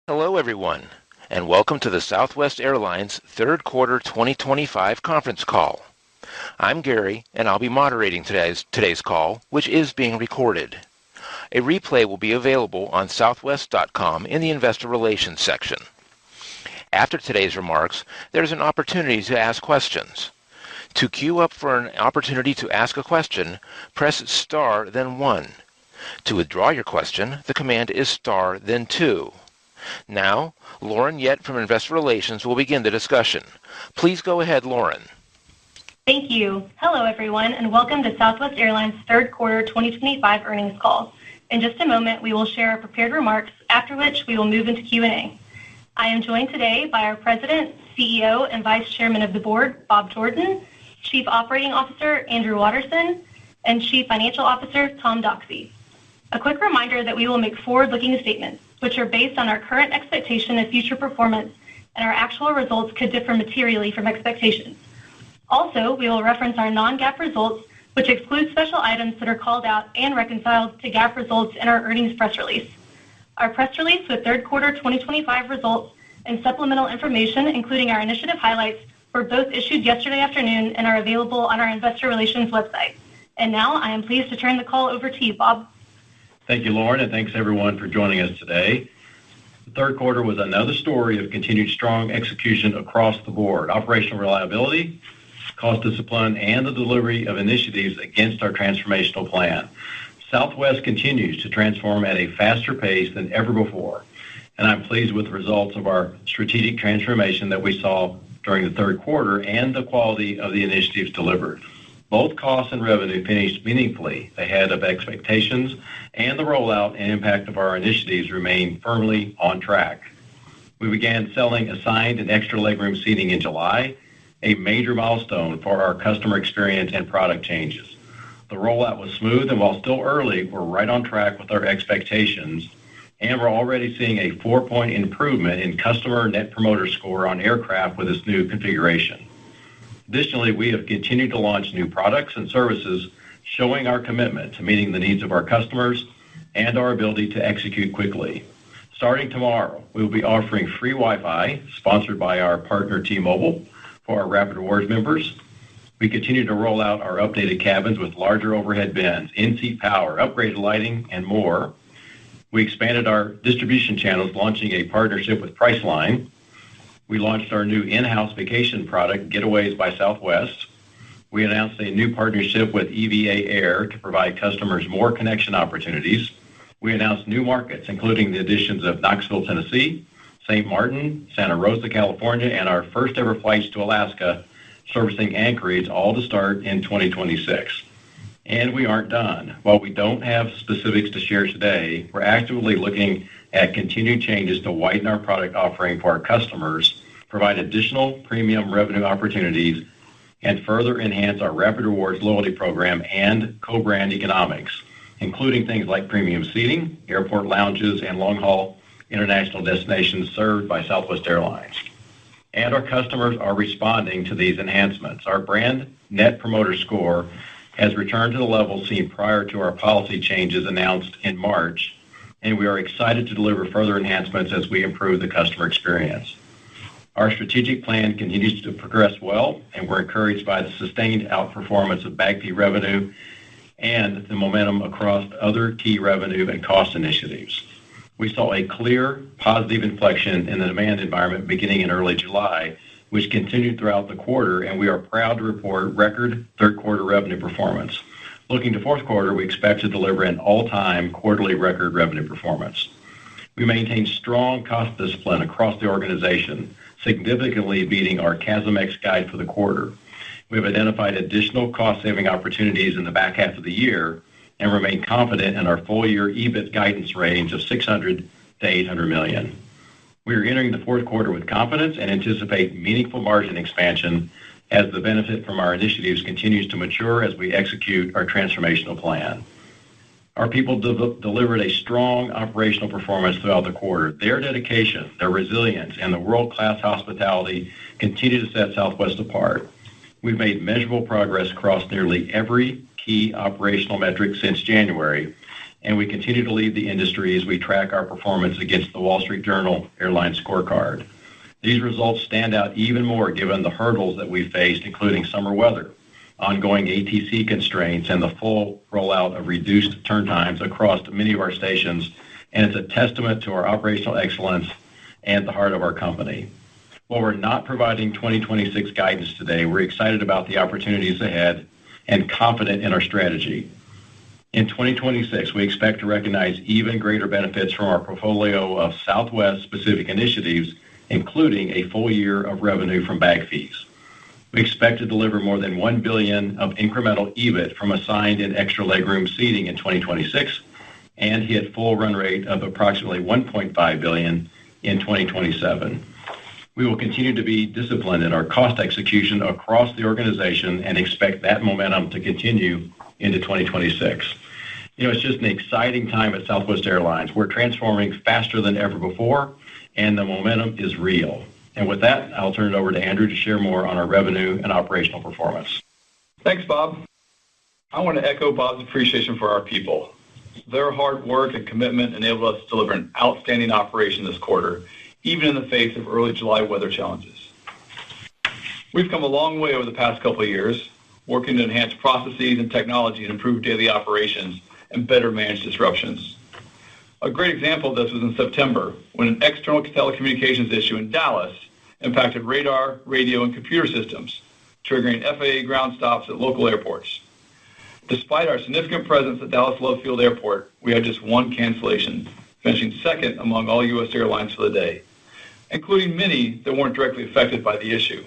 Hello, everyone, and welcome to the Southwest Airlines third quarter 2025 conference call. I'm Gary, and I'll be moderating today's call, which is being recorded. A replay will be available on southwest.com in the Investor Relations section. After today's remarks, there's an opportunity to ask questions. To queue up for an opportunity to ask a question, press star, then 1. To withdraw your question, the command is star, then 2. Now, Lauren Yett from Investor Relations will begin the discussion. Please go ahead, Lauren. Thank you. Hello, everyone, and welcome to Southwest Airlines' third quarter 2025 earnings call. In just a moment, we will share our prepared remarks, after which we will move into Q&A. I am joined today by our President, CEO, and Vice Chairman of the Board, Bob Jordan, Chief Operating Officer, Andrew Watterson, and Chief Financial Officer, Tom Doxey. A quick reminder that we will make forward-looking statements, which are based on our current expectation of future performance, and our actual results could differ materially from expectations. Also, we will reference our non-GAAP results, which exclude special items that are called out and reconciled to GAAP results in our earnings press release. Our press release with third quarter 2025 results and supplemental information, including our initiative highlights, were both issued yesterday afternoon and are available on our Investor Relations website. And now, I am pleased to turn the call over to you, Bob. Thank you, Lauren, and thanks everyone for joining us today. The third quarter was another story of continued strong execution across the board: operational reliability, cost discipline, and the delivery of initiatives against our transformational plan. Southwest continues to transform at a faster pace than ever before, and I'm pleased with the results of our strategic transformation that we saw during the third quarter and the quality of the initiatives delivered. Both costs and revenue finished meaningfully ahead of expectations, and the rollout and impact of our initiatives remain firmly on track. We began selling assigned and extra legroom seating in July, a major milestone for our customer experience and product changes. The rollout was smooth, and while still early, we're right on track with our expectations, and we're already seeing a 4-point improvement in customer Net Promoter Score on aircraft with this new configuration. Additionally, we have continued to launch new products and services, showing our commitment to meeting the needs of our customers and our ability to execute quickly. Starting tomorrow, we will be offering free Wi-Fi, sponsored by our partner T-Mobile, for our Rapid Rewards members. We continue to roll out our updated cabins with larger overhead bins, in-seat power, upgraded lighting, and more. We expanded our distribution channels, launching a partnership with Priceline. We launched our new in-house vacation product, Getaways by Southwest. We announced a new partnership with EVA Air to provide customers more connection opportunities. We announced new markets, including the additions of Knoxville, Tennessee, St. Martin, Santa Rosa, California, and our first ever flights to Alaska, servicing Anchorage, all to start in 2026. And we aren't done. While we don't have specifics to share today, we're actively looking at continued changes to widen our product offering for our customers, provide additional premium revenue opportunities, and further enhance our Rapid Rewards loyalty program and co-brand economics, including things like premium seating, airport lounges, and long-haul international destinations served by Southwest Airlines. And our customers are responding to these enhancements. Our brand Net Promoter Score has returned to the level seen prior to our policy changes announced in March, and we are excited to deliver further enhancements as we improve the customer experience. Our strategic plan continues to progress well, and we're encouraged by the sustained outperformance of bag fee revenue and the momentum across other key revenue and cost initiatives. We saw a clear, positive inflection in the demand environment beginning in early July, which continued throughout the quarter, and we are proud to report record third quarter revenue performance. Looking to fourth quarter, we expect to deliver an all-time quarterly record revenue performance. We maintain strong cost discipline across the organization, significantly beating our CASM-ex guide for the quarter. We have identified additional cost-saving opportunities in the back half of the year and remain confident in our full-year EBIT guidance range of $600 to $800 million. We are entering the fourth quarter with confidence and anticipate meaningful margin expansion as the benefit from our initiatives continues to mature as we execute our transformational plan. Our people delivered a strong operational performance throughout the quarter. Their dedication, their resilience, and the world-class hospitality continue to set Southwest apart. We've made measurable progress across nearly every key operational metric since January, and we continue to lead the industry as we track our performance against the Wall Street Journal Airline Scorecard. These results stand out even more given the hurdles that we faced, including summer weather, ongoing ATC constraints, and the full rollout of reduced turn times across many of our stations, and it's a testament to our operational excellence and the heart of our company. While we're not providing 2026 guidance today, we're excited about the opportunities ahead and confident in our strategy. In 2026, we expect to recognize even greater benefits from our portfolio of Southwest-specific initiatives, including a full year of revenue from bag fees. We expect to deliver more than $1 billion of incremental EBIT from assigned and extra legroom seating in 2026 and hit full run rate of approximately $1.5 billion in 2027. We will continue to be disciplined in our cost execution across the organization and expect that momentum to continue into 2026. It's just an exciting time at Southwest Airlines. We're transforming faster than ever before, and the momentum is real. And with that, I'll turn it over to Andrew to share more on our revenue and operational performance. Thanks, Bob. I want to echo Bob's appreciation for our people. Their hard work and commitment enabled us to deliver an outstanding operation this quarter, even in the face of early July weather challenges. We've come a long way over the past couple of years, working to enhance processes and technology and improve daily operations and better manage disruptions. A great example of this was in September, when an external telecommunications issue in Dallas impacted radar, radio, and computer systems, triggering FAA ground stops at local airports. Despite our significant presence at Dallas Love Field Airport, we had just one cancellation, finishing second among all U.S. airlines for the day, including many that weren't directly affected by the issue.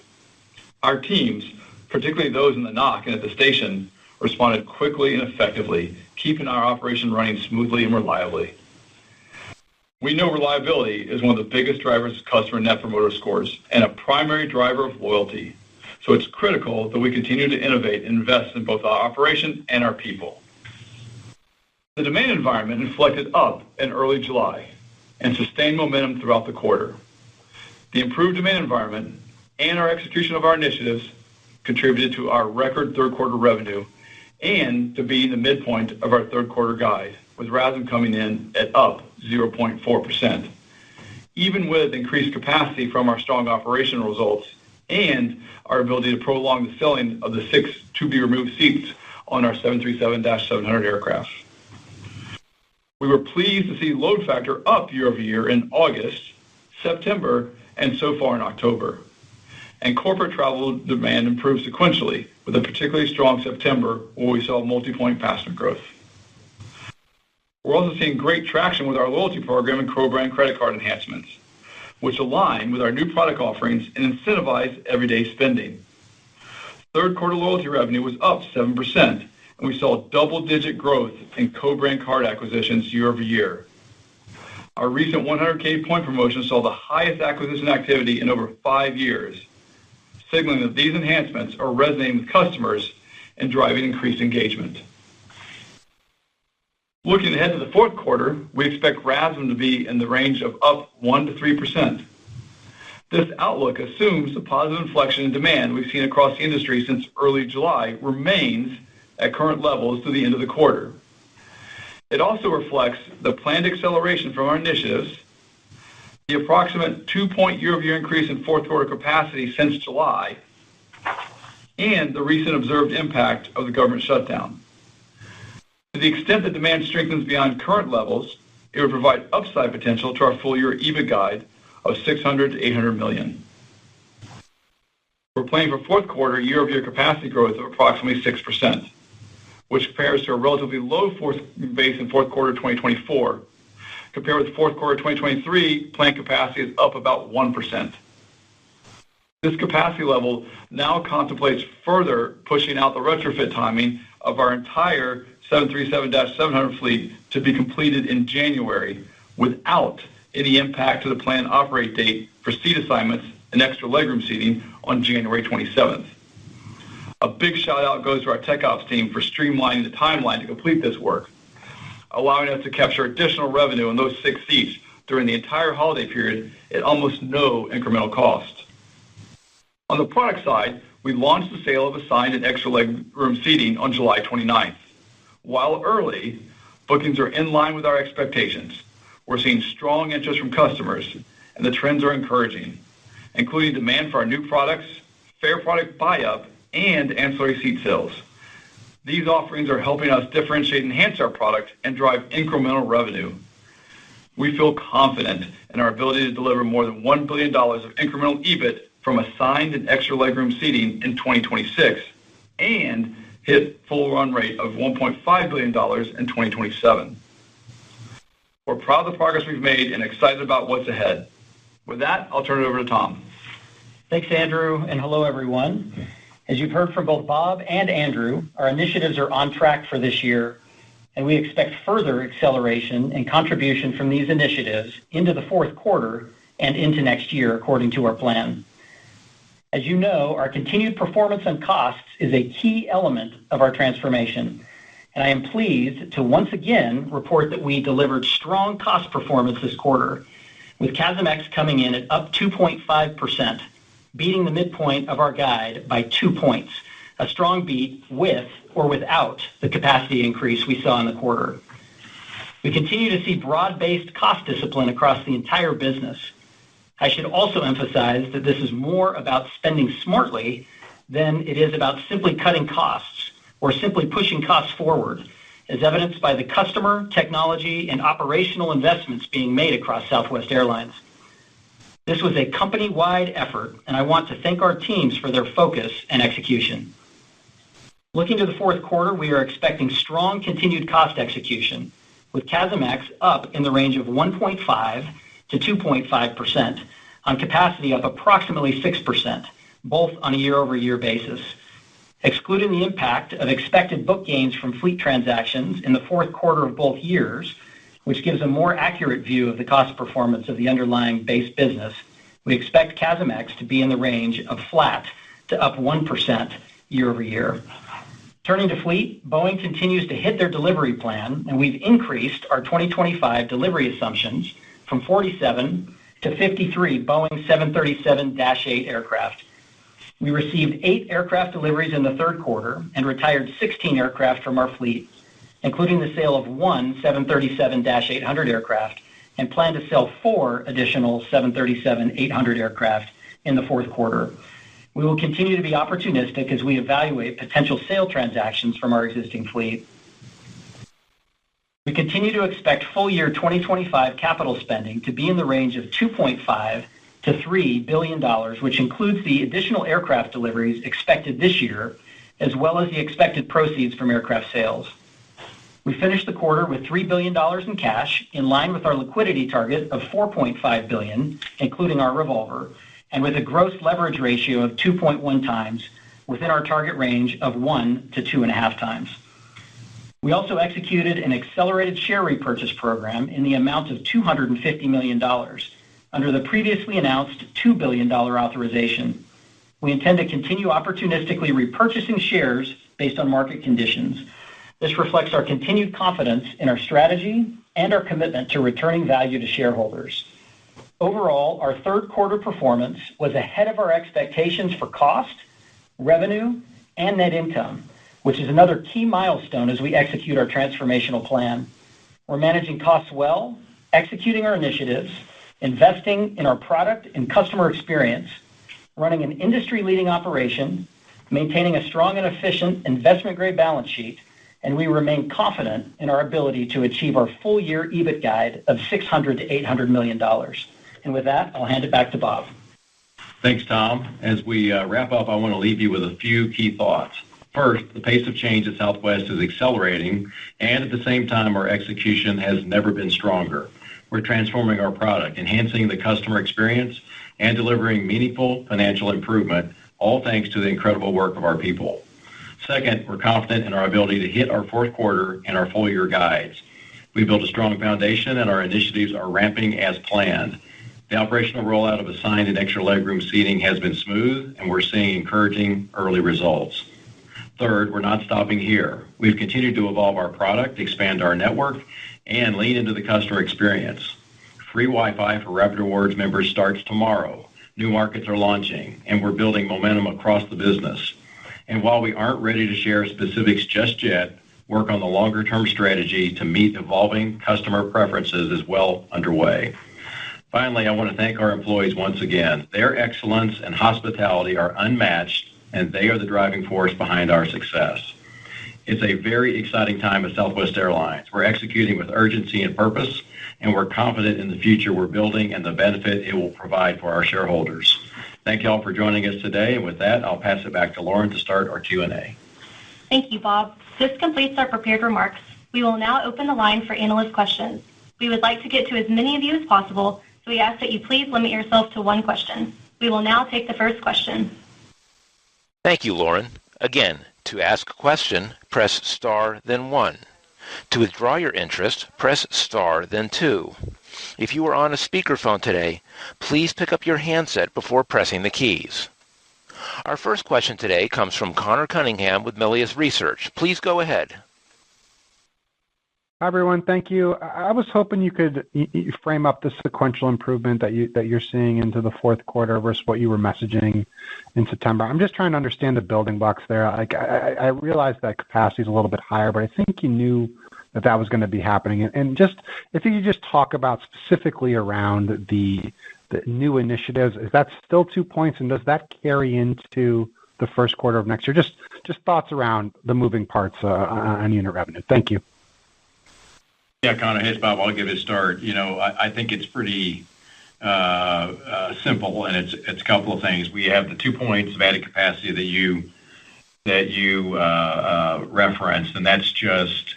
Our teams, particularly those in the NOC and at the station, responded quickly and effectively, keeping our operation running smoothly and reliably. We know reliability is one of the biggest drivers of customer Net Promoter Scores and a primary driver of loyalty. So it's critical that we continue to innovate and invest in both our operation and our people. The demand environment inflected up in early July and sustained momentum throughout the quarter. The improved demand environment and our execution of our initiatives contributed to our record third quarter revenue and to being the midpoint of our third quarter guide, with RASM coming in at up 0.4%. Even with increased capacity from our strong operational results and our ability to prolong the filling of the 6 to-be-removed seats on our 737-700 aircraft. We were pleased to see load factor up year over year in August, September, and so far in October. And corporate travel demand improved sequentially, with a particularly strong September where we saw multi-point passenger growth. We're also seeing great traction with our loyalty program and co-brand credit card enhancements, which align with our new product offerings and incentivize everyday spending. Third quarter loyalty revenue was up 7%, and we saw double-digit growth in co-brand card acquisitions year over year. Our recent 100K point promotion saw the highest acquisition activity in over 5 years, signaling that these enhancements are resonating with customers and driving increased engagement. Looking ahead to the fourth quarter, we expect RASM to be in the range of up 1 to 3%. This outlook assumes the positive inflection in demand we've seen across the industry since early July remains at current levels through the end of the quarter. It also reflects the planned acceleration from our initiatives, the approximate 2-point year-over-year increase in fourth quarter capacity since July, and the recent observed impact of the government shutdown. To the extent that demand strengthens beyond current levels, it would provide upside potential to our full-year EBIT guide of $600 to $800 million. We're planning for fourth quarter year-over-year capacity growth of approximately 6%, which compares to a relatively low base in fourth quarter 2024. Compared with fourth quarter 2023, planned capacity is up about 1%. This capacity level now contemplates further pushing out the retrofit timing of our entire 737-700 fleet to be completed in January without any impact to the planned operate date for seat assignments and extra legroom seating on January 27th. A big shout out goes to our tech ops team for streamlining the timeline to complete this work, allowing us to capture additional revenue on those 6 seats during the entire holiday period at almost no incremental cost. On the product side, we launched the sale of assigned and extra legroom seating on July 29th. While early, Bookings are in line with our expectations. We're seeing strong interest from customers, and the trends are encouraging, including demand for our new products, fair product buy-up, and ancillary seat sales. These offerings are helping us differentiate and enhance our product and drive incremental revenue. We feel confident in our ability to deliver more than $1 billion of incremental EBIT from assigned and extra legroom seating in 2026 and hit full run rate of $1.5 billion in 2027. We're proud of the progress we've made and excited about what's ahead. With that, I'll turn it over to Tom. Thanks, Andrew, and hello, everyone. As you've heard from both Bob and Andrew, our initiatives are on track for this year, and we expect further acceleration and contribution from these initiatives into the fourth quarter and into next year, according to our plan. As you know, our continued performance on costs is a key element of our transformation, and I am pleased to once again report that we delivered strong cost performance this quarter, with CASM-ex coming in at up 2.5%, beating the midpoint of our guide by 2 points, a strong beat with or without the capacity increase we saw in the quarter. We continue to see broad-based cost discipline across the entire business. I should also emphasize that this is more about spending smartly than it is about simply cutting costs or simply pushing costs forward, as evidenced by the customer, technology, and operational investments being made across Southwest Airlines. This was a company-wide effort, and I want to thank our teams for their focus and execution. Looking to the fourth quarter, we are expecting strong continued cost execution, with CASM-ex up in the range of 1.5 to 2.5%, on capacity up approximately 6%, both on a year-over-year basis. Excluding the impact of expected book gains from fleet transactions in the fourth quarter of both years, which gives a more accurate view of the cost performance of the underlying base business, we expect CASM-ex to be in the range of flat to up 1% year-over-year. Turning to fleet, Boeing continues to hit their delivery plan, and we've increased our 2025 delivery assumptions from 47 to 53 Boeing 737-8 aircraft. We received 8 aircraft deliveries in the third quarter and retired 16 aircraft from our fleet, including the sale of 1 737-800 aircraft, and plan to sell 4 additional 737-800 aircraft in the fourth quarter. We will continue to be opportunistic as we evaluate potential sale transactions from our existing fleet. We continue to expect full year 2025 capital spending to be in the range of $2.5 to $3 billion, which includes the additional aircraft deliveries expected this year, as well as the expected proceeds from aircraft sales. We finished the quarter with $3 billion in cash, in line with our liquidity target of $4.5 billion, including our revolver, and with a gross leverage ratio of 2.1 times, within our target range of 1 to 2.5 times. We also executed an accelerated share repurchase program in the amount of $250 million, under the previously announced $2 billion authorization. We intend to continue opportunistically repurchasing shares based on market conditions. This reflects our continued confidence in our strategy and our commitment to returning value to shareholders. Overall, our third quarter performance was ahead of our expectations for cost, revenue, and net income, which is another key milestone as we execute our transformational plan. We're managing costs well, executing our initiatives, investing in our product and customer experience, running an industry-leading operation, maintaining a strong and efficient investment-grade balance sheet, and we remain confident in our ability to achieve our full-year EBIT guide of $600 to $800 million. And with that, I'll hand it back to Bob. Thanks, Tom. As we wrap up, I want to leave you with a few key thoughts. First, the pace of change at Southwest is accelerating, and at the same time, our execution has never been stronger. We're transforming our product, enhancing the customer experience, and delivering meaningful financial improvement, all thanks to the incredible work of our people. Second, we're confident in our ability to hit our fourth quarter and our full-year guides. We built a strong foundation, and our initiatives are ramping as planned. The operational rollout of assigned and extra legroom seating has been smooth, and we're seeing encouraging early results. Third, we're not stopping here. We've continued to evolve our product, expand our network, and lean into the customer experience. Free Wi-Fi for Rapid Rewards members starts tomorrow. New markets are launching, and we're building momentum across the business. And while we aren't ready to share specifics just yet, work on the longer-term strategy to meet evolving customer preferences is well underway. Finally, I want to thank our employees once again. Their excellence and hospitality are unmatched, and they are the driving force behind our success. It's a very exciting time at Southwest Airlines. We're executing with urgency and purpose, and we're confident in the future we're building and the benefit it will provide for our shareholders. Thank you all for joining us today, and with that, I'll pass it back to Lauren to start our Q&A. Thank you, Bob. This completes our prepared remarks. We will now open the line for analyst questions. We would like to get to as many of you as possible, so we ask that you please limit yourself to one question. We will now take the first question. Thank you, Lauren. Again, to ask a question, press star, then 1. To withdraw your interest, press star, then 2. If you are on a speakerphone today, please pick up your handset before pressing the keys. Our first question today comes from Connor Cunningham with Melius Research. Please go ahead. Hi, everyone. Thank you. I was hoping you could frame up the sequential improvement that you're seeing into the fourth quarter versus what you were messaging in September. I'm just trying to understand the building blocks there. I realize that capacity is a little bit higher, but I think you knew that was going to be happening. And just if you could just talk about specifically around the new initiatives, is that still 2 points, and does that carry into the first quarter of next year? Just thoughts around the moving parts on unit revenue. Thank you. Yeah, Connor, hey, it's Bob. I'll give it a start. I think it's pretty simple, and it's a couple of things. We have the 2 points of added capacity that you referenced, and that's just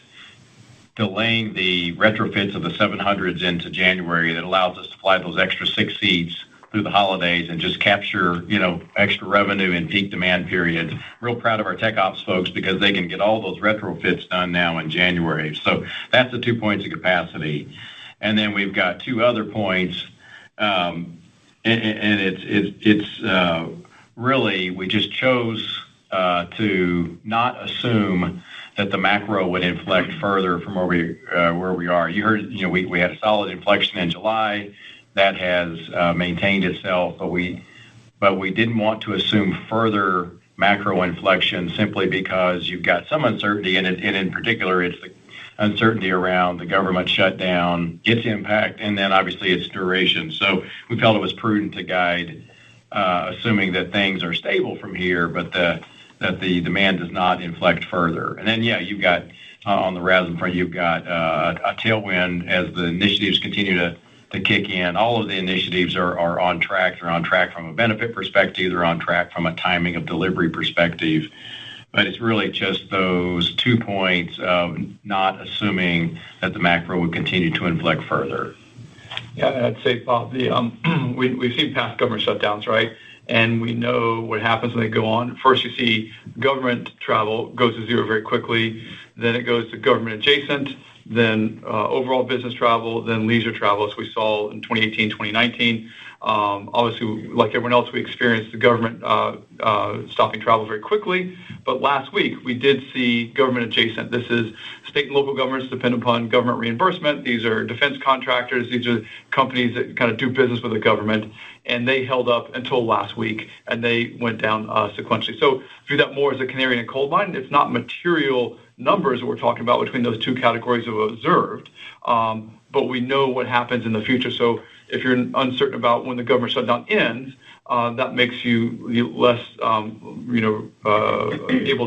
delaying the retrofits of the 700s into January that allows us to fly those extra 6 seats through the holidays and just capture, extra revenue in peak demand periods. Real proud of our tech ops folks because they can get all those retrofits done now in January. So that's the 2 points of capacity. And then we've got 2 other points, and it's really we just chose to not assume that the macro would inflect further from where we are. You heard, we had a solid inflection in July that has maintained itself, but we didn't want to assume further macro inflection simply because you've got some uncertainty, and in particular, it's the uncertainty around the government shutdown, its impact, and then obviously its duration. So we felt it was prudent to guide, assuming that things are stable from here, but that the demand does not inflect further. And then, you've got on the RASM front, you've got a tailwind as the initiatives continue to kick in. All of the initiatives are on track. They're on track from a benefit perspective. They're on track from a timing of delivery perspective. But it's really just those 2 points of not assuming that the macro would continue to inflect further. Yeah, I'd say, Bob, we've seen past government shutdowns, right? And we know what happens when they go on. First, you see government travel goes to zero very quickly. Then it goes to government adjacent, then overall business travel, then leisure travel, as we saw in 2018, 2019. Obviously, like everyone else, we experienced the government stopping travel very quickly. But last week, we did see government adjacent. This is state and local governments depend upon government reimbursement. These are defense contractors. These are companies that kind of do business with the government. And they held up until last week, and they went down sequentially. So view that more as a canary in a coal mine. It's not material numbers that we're talking about between those 2 categories of observed, but we know what happens in the future. So if you're uncertain about when the government shutdown ends, that makes you less, able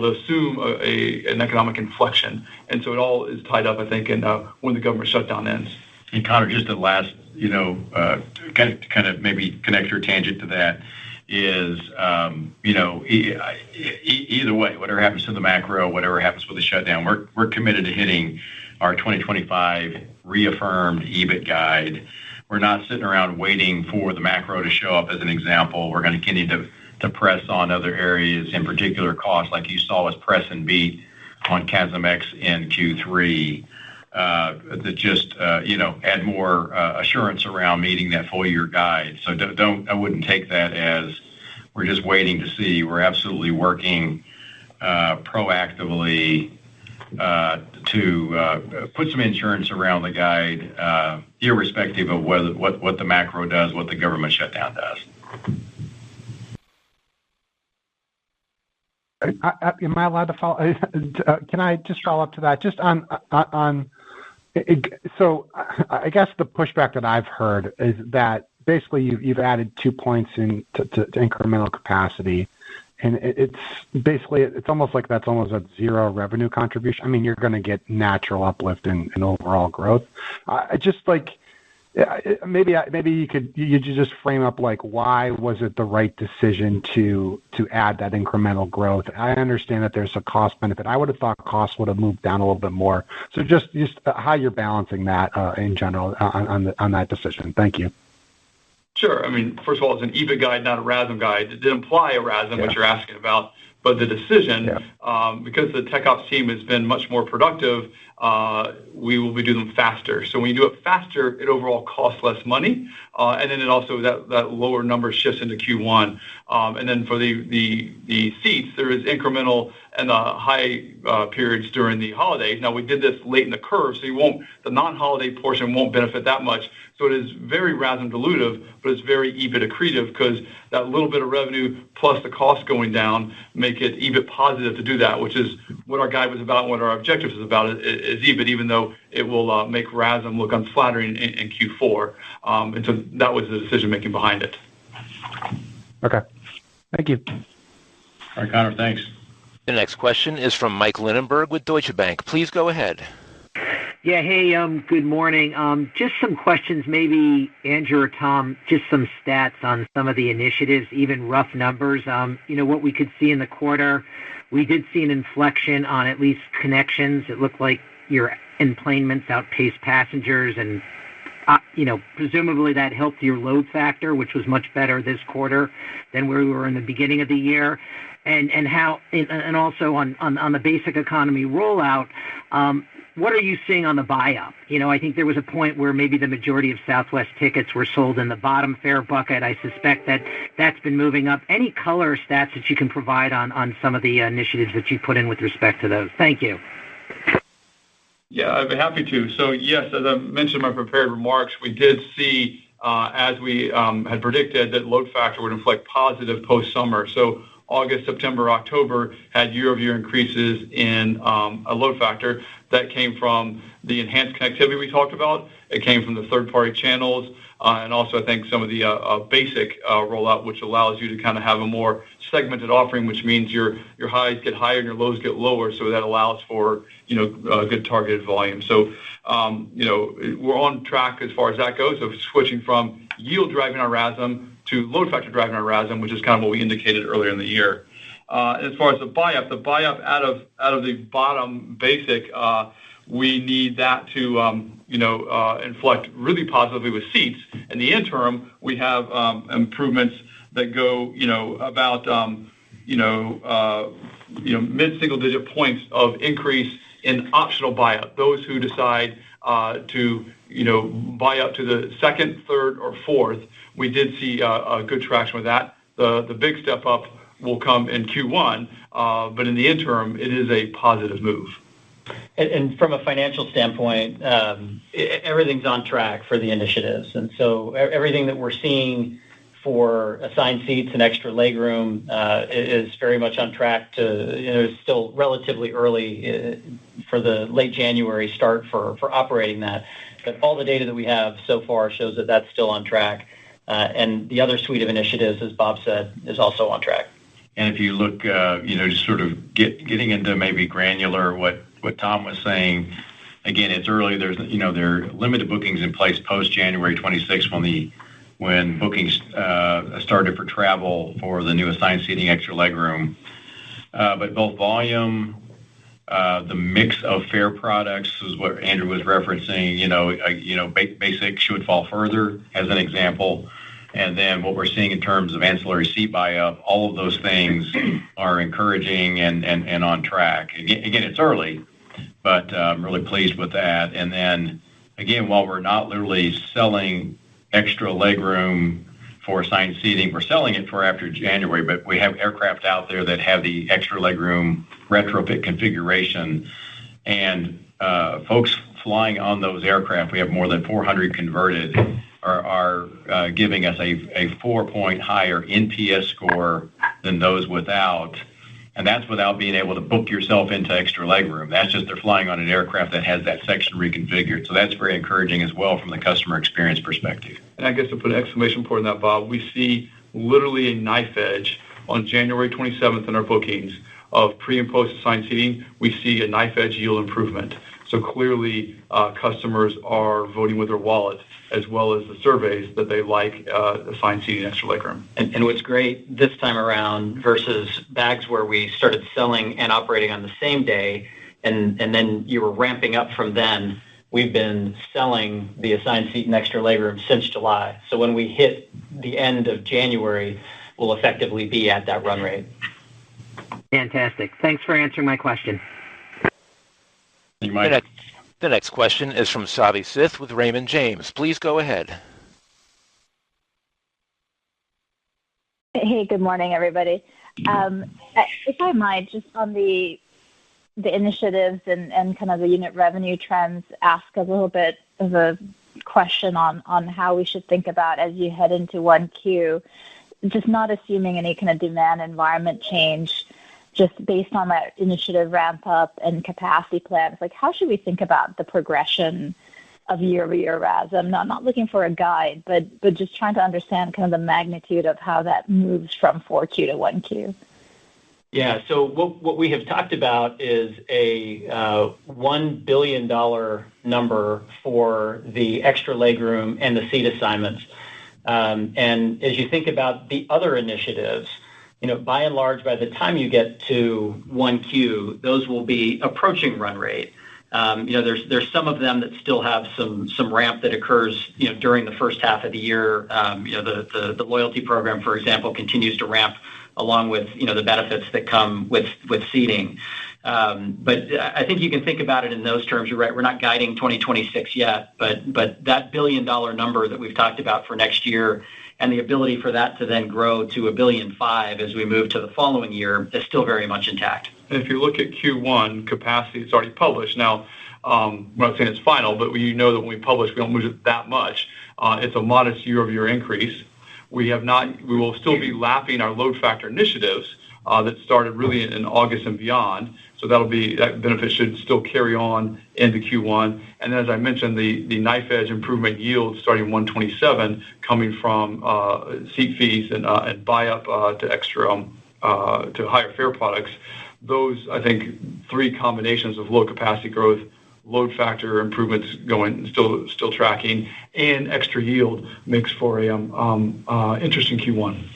to assume an economic inflection. And so it all is tied up, I think, in when the government shutdown ends. And Connor, just the last, kind of maybe connect your tangent to that is, either way, whatever happens to the macro, whatever happens with the shutdown, we're committed to hitting our 2025 reaffirmed EBIT guide. We're not sitting around waiting for the macro to show up as an example. We're going to continue to press on other areas, in particular costs, like you saw us press and beat on CASM-ex in Q3. That just add more assurance around meeting that full year guide. So I wouldn't take that as we're just waiting to see. We're absolutely working proactively to put some insurance around the guide, irrespective of what the macro does, what the government shutdown does. Am I allowed to follow? Can I just follow up to that? Just on. So I guess the pushback that I've heard is that basically you've added 2 points to incremental capacity, and it's almost like that's almost a zero revenue contribution. I mean, you're going to get natural uplift in overall growth. I just like. Maybe you could just frame up like why was it the right decision to add that incremental growth? I understand that there's a cost benefit. I would have thought costs would have moved down a little bit more. So just how you're balancing that in general on that decision. Thank you. Sure. I mean, first of all, it's an EBIT guide, not a RASM guide. It did imply a RASM, which you're asking about. But the decision, because the tech ops team has been much more productive, we will be doing them faster. So when you do it faster, it overall costs less money, and then it also that lower number shifts into Q1. And then for the seats, there is incremental and the high periods during the holidays. Now we did this late in the curve, so the non-holiday portion won't benefit that much. So it is very RASM dilutive, but it's very EBIT accretive because that little bit of revenue plus the cost going down make it EBIT positive to do that, which is what our guide was about and what our objective is about is EBIT, even though it will make RASM look unflattering in Q4. And so that was the decision making behind it. Okay. Thank you. All right, Connor, thanks. The next question is from Mike Linenberg with Deutsche Bank. Please go ahead. Yeah, hey, good morning. Just some questions, maybe Andrew or Tom, just some stats on some of the initiatives, even rough numbers. What we could see in the quarter, we did see an inflection on at least connections. It looked like your enplanements outpaced passengers, and presumably that helped your load factor, which was much better this quarter than where we were in the beginning of the year. And also on the basic economy rollout, what are you seeing on the buy-up? I think there was a point where maybe the majority of Southwest tickets were sold in the bottom fare bucket. I suspect that's been moving up. Any color or stats that you can provide on some of the initiatives that you put in with respect to those? Thank you. Yeah, I'd be happy to. So yes, as I mentioned in my prepared remarks, we did see, as we had predicted, that load factor would inflect positive post-summer. So August, September, October had year-over-year increases in a load factor that came from the enhanced connectivity we talked about. It came from the third-party channels, and also I think some of the basic rollout, which allows you to kind of have a more segmented offering, which means your highs get higher and your lows get lower. So that allows for good targeted volume. So we're on track as far as that goes. So switching from yield driving our RASM to load factor driving our RASM, which is kind of what we indicated earlier in the year. As far as the buy-up out of the bottom basic, we need that to inflect really positively with seats. In the interim, we have improvements that go about mid-single digit points of increase in optional buy-up. Those who decide to buy up to the second, third, or fourth, we did see a good traction with that. The big step up will come in Q1, but in the interim, it is a positive move. And from a financial standpoint, everything's on track for the initiatives. And so everything that we're seeing for assigned seats and extra legroom is very much on track to, it's still relatively early for the late January start for operating that. But all the data that we have so far shows that that's still on track. And the other suite of initiatives, as Bob said, is also on track. And if you look, just sort of getting into maybe granular what Tom was saying, again, it's early. There are limited bookings in place post January 26th when bookings started for travel for the new assigned seating extra legroom. But both volume, the mix of fare products is what Andrew was referencing. Basic should fall further as an example. And then what we're seeing in terms of ancillary seat buy-up, all of those things are encouraging and on track. Again, it's early, but I'm really pleased with that. And then, again, while we're not literally selling extra legroom for assigned seating, we're selling it for after January, but we have aircraft out there that have the extra legroom retrofit configuration. And folks flying on those aircraft, we have more than 400 converted, are giving us a 4-point higher NPS score than those without. And that's without being able to book yourself into extra legroom. That's just they're flying on an aircraft that has that section reconfigured. So that's very encouraging as well from the customer experience perspective. And I guess to put an exclamation point on that, Bob, we see literally a knife edge on January 27th in our bookings of pre and post assigned seating. We see a knife edge yield improvement. So clearly customers are voting with their wallet as well as the surveys that they like assigned seating extra legroom. And what's great this time around versus bags where we started selling and operating on the same day and then you were ramping up from then, we've been selling the assigned seat and extra legroom since July. So when we hit the end of January, we'll effectively be at that run rate. Fantastic. Thanks for answering my question. The next question is from Savi Syth with Raymond James. Please go ahead. Hey, good morning, everybody. If I might, just on the initiatives and kind of the unit revenue trends, ask a little bit of a question on how we should think about as you head into 1Q, just not assuming any kind of demand environment change, just based on that initiative ramp up and capacity plans. Like, how should we think about the progression of year-over-year RASM? No, I'm not looking for a guide, but just trying to understand kind of the magnitude of how that moves from 4Q to 1Q. Yeah, so what we have talked about is a $1 billion number for the extra legroom and the seat assignments. And as you think about the other initiatives, by and large, by the time you get to 1Q, those will be approaching run rate. There's some of them that still have some ramp that occurs, during the first half of the year. The loyalty program, for example, continues to ramp along with, the benefits that come with seating. But I think you can think about it in those terms. You're right. We're not guiding 2026 yet, but that $1 billion number that we've talked about for next year and the ability for that to then grow to $1.5 billion as we move to the following year is still very much intact. And if you look at Q1 capacity, it's already published. Now, I'm not saying it's final, but that when we publish, we don't move it that much. It's a modest year-over-year increase. We will still be lapping our load factor initiatives that started really in August and beyond. So that benefit should still carry on into Q1. And then, as I mentioned, the knife edge improvement yield starting 127 coming from seat fees and buy up to extra to higher fare products. Those, I think, three combinations of low capacity growth, load factor improvements still tracking, and extra yield makes for a interesting Q1.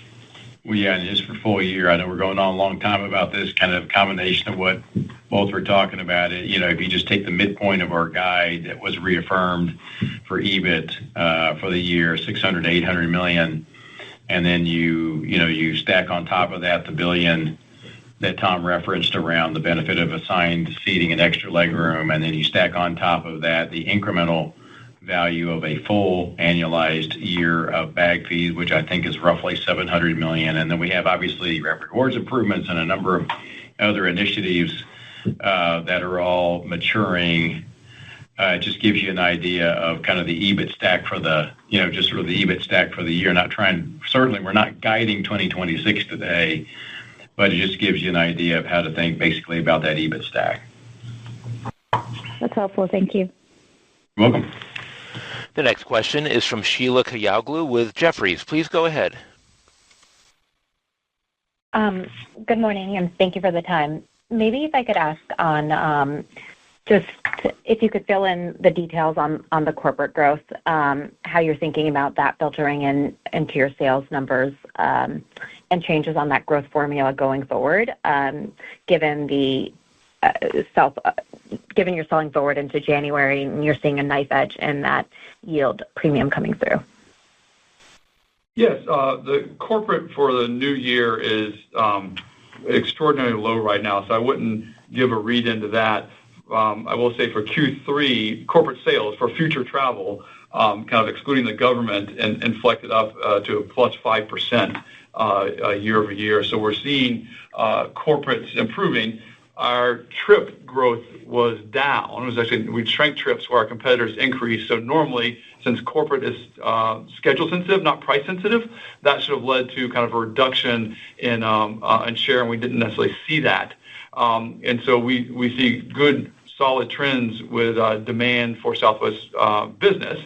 Well, yeah, and just for full year, I know we're going on a long time about this kind of combination of what both were talking about. If you just take the midpoint of our guide that was reaffirmed for EBIT for the year, $600 to $800 million, and then you stack on top of that the $1 billion that Tom referenced around the benefit of assigned seating and extra legroom, and then you stack on top of that the incremental value of a full annualized year of bag fees, which I think is roughly $700 million. And then we have obviously rewards improvements and a number of other initiatives that are all maturing. It just gives you an idea of kind of the EBIT stack for the EBIT stack for the year. Certainly we're not guiding 2026 today, but it just gives you an idea of how to think basically about that EBIT stack. That's helpful. Thank you. You're welcome. The next question is from Sheila Kahyaoglu with Jefferies. Please go ahead. Good morning, and thank you for the time. Maybe if I could ask on just if you could fill in the details on the corporate growth, how you're thinking about that filtering into your sales numbers, and changes on that growth formula going forward, given you're selling forward into January and you're seeing a knife edge and that yield premium coming through. Yes, the corporate for the new year is extraordinarily low right now, so I wouldn't give a read into that. I will say for Q3, corporate sales for future travel, kind of excluding the government, and inflected up to a plus 5% year over year. So we're seeing corporates improving. our trip growth was down. It was actually, we shrank trips where our competitors increased. So normally, since corporate is schedule sensitive, not price sensitive, that should have led to kind of a reduction in share, and we didn't necessarily see that. And so we see good, solid trends with demand for Southwest business.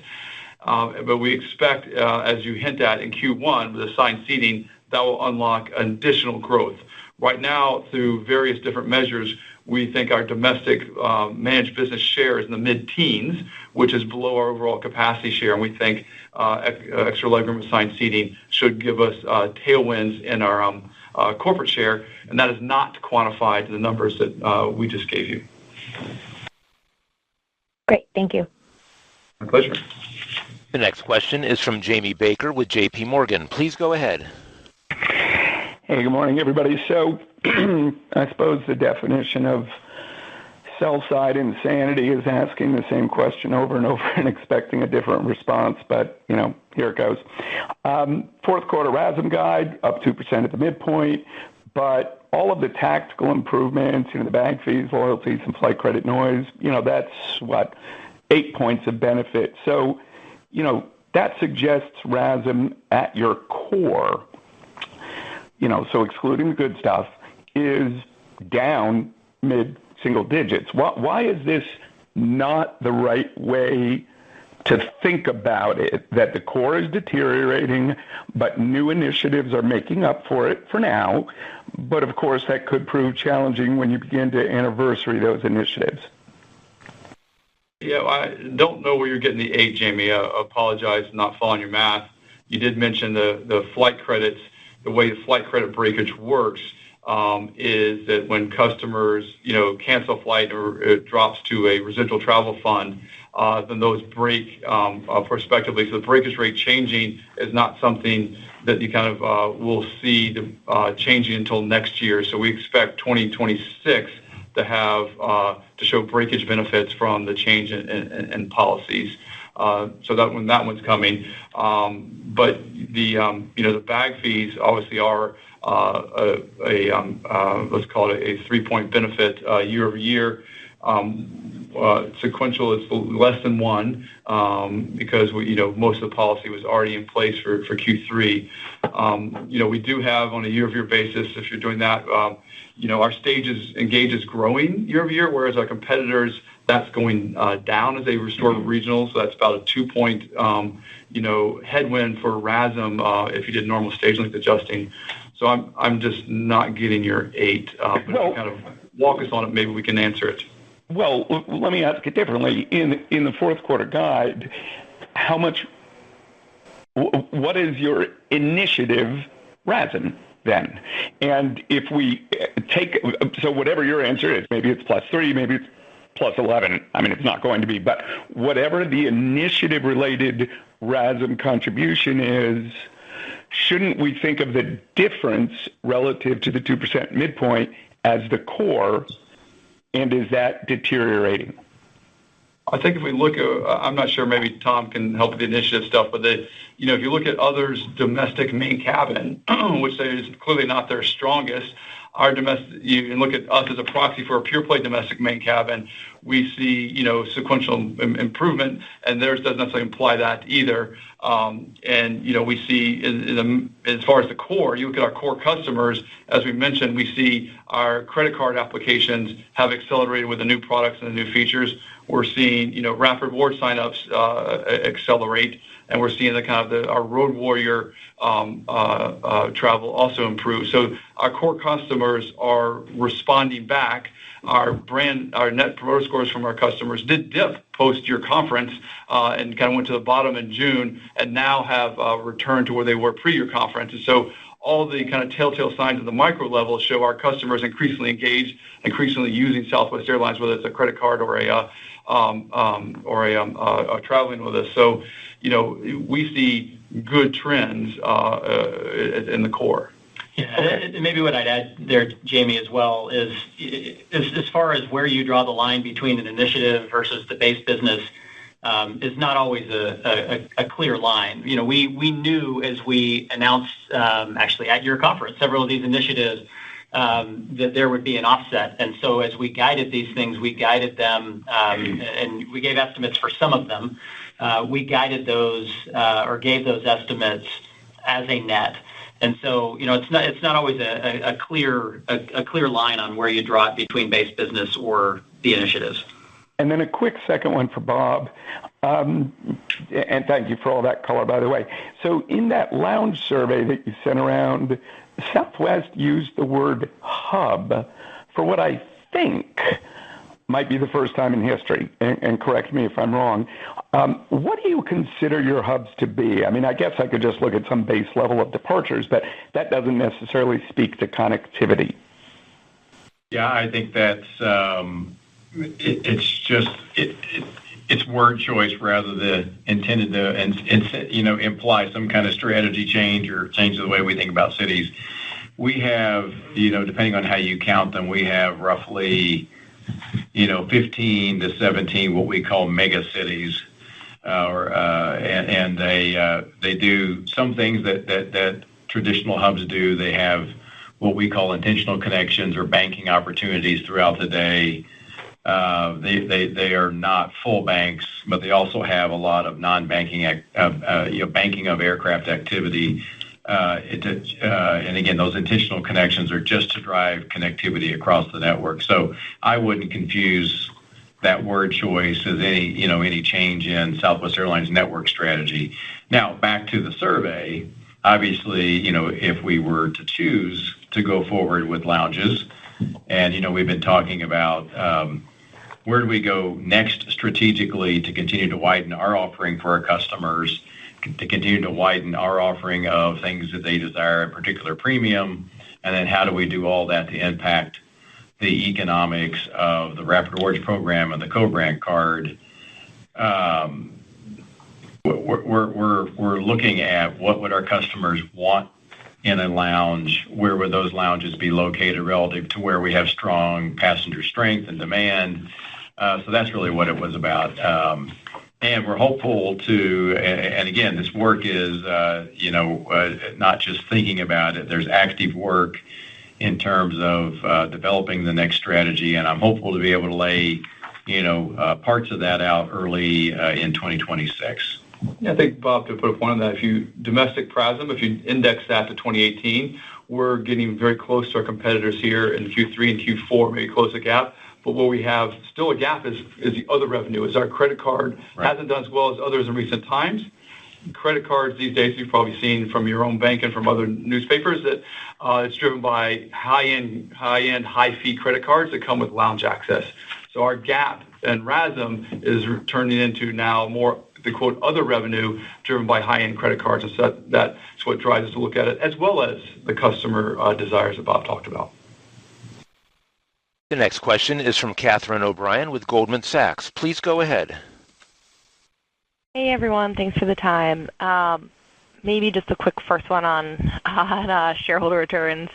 But we expect, as you hint at in Q1 with assigned seating, that will unlock additional growth. Right now, through various different measures, we think our domestic managed business share is in the mid-teens, which is below our overall capacity share. And we think extra legroom assigned seating should give us tailwinds in our corporate share, and that is not quantified to the numbers that we just gave you. Great, thank you. My pleasure. The next question is from Jamie Baker with J.P. Morgan. Please go ahead. Hey, good morning, everybody. So I suppose the definition of sell-side insanity is asking the same question over and over and expecting a different response, but, here it goes. Fourth quarter RASM guide, up 2% at the midpoint, but all of the tactical improvements, the bag fees, loyalties, and flight credit noise, that's, 8 points of benefit. So, that suggests RASM at your core, so excluding the good stuff, is down mid-single digits. Why is this not the right way to think about it, that the core is deteriorating, but new initiatives are making up for it for now, but of course that could prove challenging when you begin to anniversary those initiatives? Yeah, I don't know where you're getting the 8, Jamie. I apologize for not following your math. You did mention the flight credits. The way the flight credit breakage works is that when customers, cancel a flight or it drops to a residual travel fund, then those break prospectively. So the breakage rate changing is not something that you kind of will see changing until next year. So we expect 2026 to have to show breakage benefits from the change in policies. So that one's coming. But the bag fees obviously are let's call it a 3-point benefit year over year. Sequential is less than 1 because most of the policy was already in place for Q3. We do have on a year-over-year basis, if you're doing that, our stages engage is growing year over year, whereas our competitors, that's going down as they restore regionals. So that's about a 2-point headwind for RASM if you did normal stage length adjusting. So I'm just not getting your 8. But if you kind of walk us on it, maybe we can answer it. Well, let me ask it differently. In the fourth quarter guide, what is your initiative RASM then? And if we so whatever your answer is, maybe it's +3, maybe it's +11. I mean, it's not going to be, but whatever the initiative-related RASM contribution is, shouldn't we think of the difference relative to the 2% midpoint as the core? And is that deteriorating? I think if we look at, I'm not sure, maybe Tom can help with the initiative stuff, but if you look at others' domestic main cabin, which is clearly not their strongest, our domestic, you can look at us as a proxy for a pure play domestic main cabin, we see, sequential improvement, and theirs doesn't necessarily imply that either. We see as far as the core, you look at our core customers, as we mentioned, we see our credit card applications have accelerated with the new products and the new features. We're seeing, Rapid Reward signups accelerate, and we're seeing our Road Warrior travel also improve. So our core customers are responding back. Our net promoter scores from our customers did dip post your conference and kind of went to the bottom in June, and now have returned to where they were pre your conference. And so all the kind of telltale signs at the micro level show our customers increasingly engaged, increasingly using Southwest Airlines, whether it's a credit card or a traveling with us. So, we see good trends in the core. Yeah, and maybe what I'd add there, Jamie, as well, is as far as where you draw the line between an initiative versus the base business is not always a clear line. We knew as we announced actually at your conference several of these initiatives that there would be an offset. And so as we guided these things, we guided them, and we gave estimates for some of them. We guided those or gave those estimates as a net. And so, it's not always a clear line on where you draw it between base business or the initiatives. And then a quick second one for Bob. And thank you for all that color, by the way. So in that lounge survey that you sent around, Southwest used the word hub for what I think might be the first time in history, and correct me if I'm wrong. What do you consider your hubs to be? I mean, I guess I could just look at some base level of departures, but that doesn't necessarily speak to connectivity. Yeah, I think that's it's word choice rather than intended to imply some kind of strategy change or change the way we think about cities. We have, depending on how you count them, we have roughly 15 to 17 what we call mega cities, and they do some things that traditional hubs do. They have what we call intentional connections or banking opportunities throughout the day. They are not full banks, but they also have a lot of non-banking, banking of aircraft activity. And again, those intentional connections are just to drive connectivity across the network. So I wouldn't confuse that word choice as any change in Southwest Airlines network strategy. Now, back to the survey. Obviously, if we were to choose to go forward with lounges, and we've been talking about where do we go next strategically to continue to widen our offering for our customers, to continue to widen our offering of things that they desire, in particular premium, and then how do we do all that to impact the economics of the Rapid Rewards program and the co-brand card. We're looking at what would our customers want in a lounge, where would those lounges be located relative to where we have strong passenger strength and demand. So that's really what it was about. And we're hopeful and again, this work is, not just thinking about it. There's active work in terms of developing the next strategy, and I'm hopeful to be able to lay, parts of that out early in 2026. Yeah, I think, Bob, to put a point on that, if you index that to 2018, we're getting very close to our competitors here in Q3 and Q4, maybe close the gap. But where we have still a gap is the other revenue. Is our credit card hasn't done as well as others in recent times. Credit cards these days, you've probably seen from your own bank and from other newspapers that it's driven by high-end, high-fee credit cards that come with lounge access. So our gap and RASM is turning into now more the quote other revenue driven by high-end credit cards, and so that's what drives us to look at it, as well as the customer desires that Bob talked about. The next question is from Catherine O'Brien with Goldman Sachs. Please go ahead. Hey, everyone. Thanks for the time. Maybe just a quick first one on shareholder returns.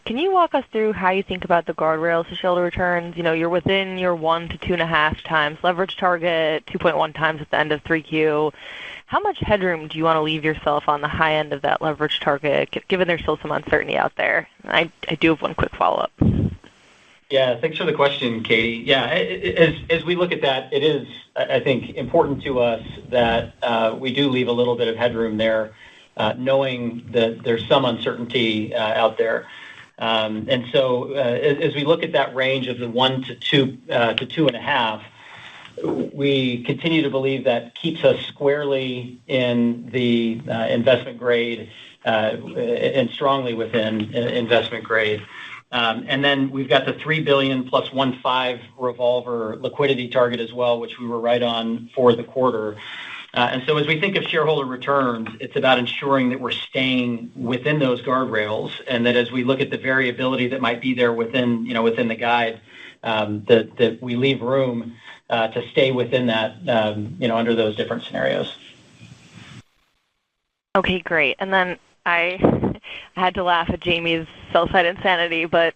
Can you walk us through how you think about the guardrails to shareholder returns? You're within your 1 to 2.5 times leverage target, 2.1 times at the end of 3Q. How much headroom do you want to leave yourself on the high end of that leverage target, given there's still some uncertainty out there? I do have one quick follow-up. Yeah, thanks for the question, Katie. Yeah, as we look at that, it is, I think, important to us that we do leave a little bit of headroom there, knowing that there's some uncertainty out there. And so as we look at that range of the 1 to 2 to 2.5, we continue to believe that keeps us squarely in the investment grade and strongly within investment grade. And then we've got the $3 billion plus 1.5 revolver liquidity target as well, which we were right on for the quarter. And so as we think of shareholder returns, it's about ensuring that we're staying within those guardrails, and that as we look at the variability that might be there within the guide, that we leave room to stay within that, under those different scenarios. Okay, great. And then I had to laugh at Jamie's sell-side insanity, but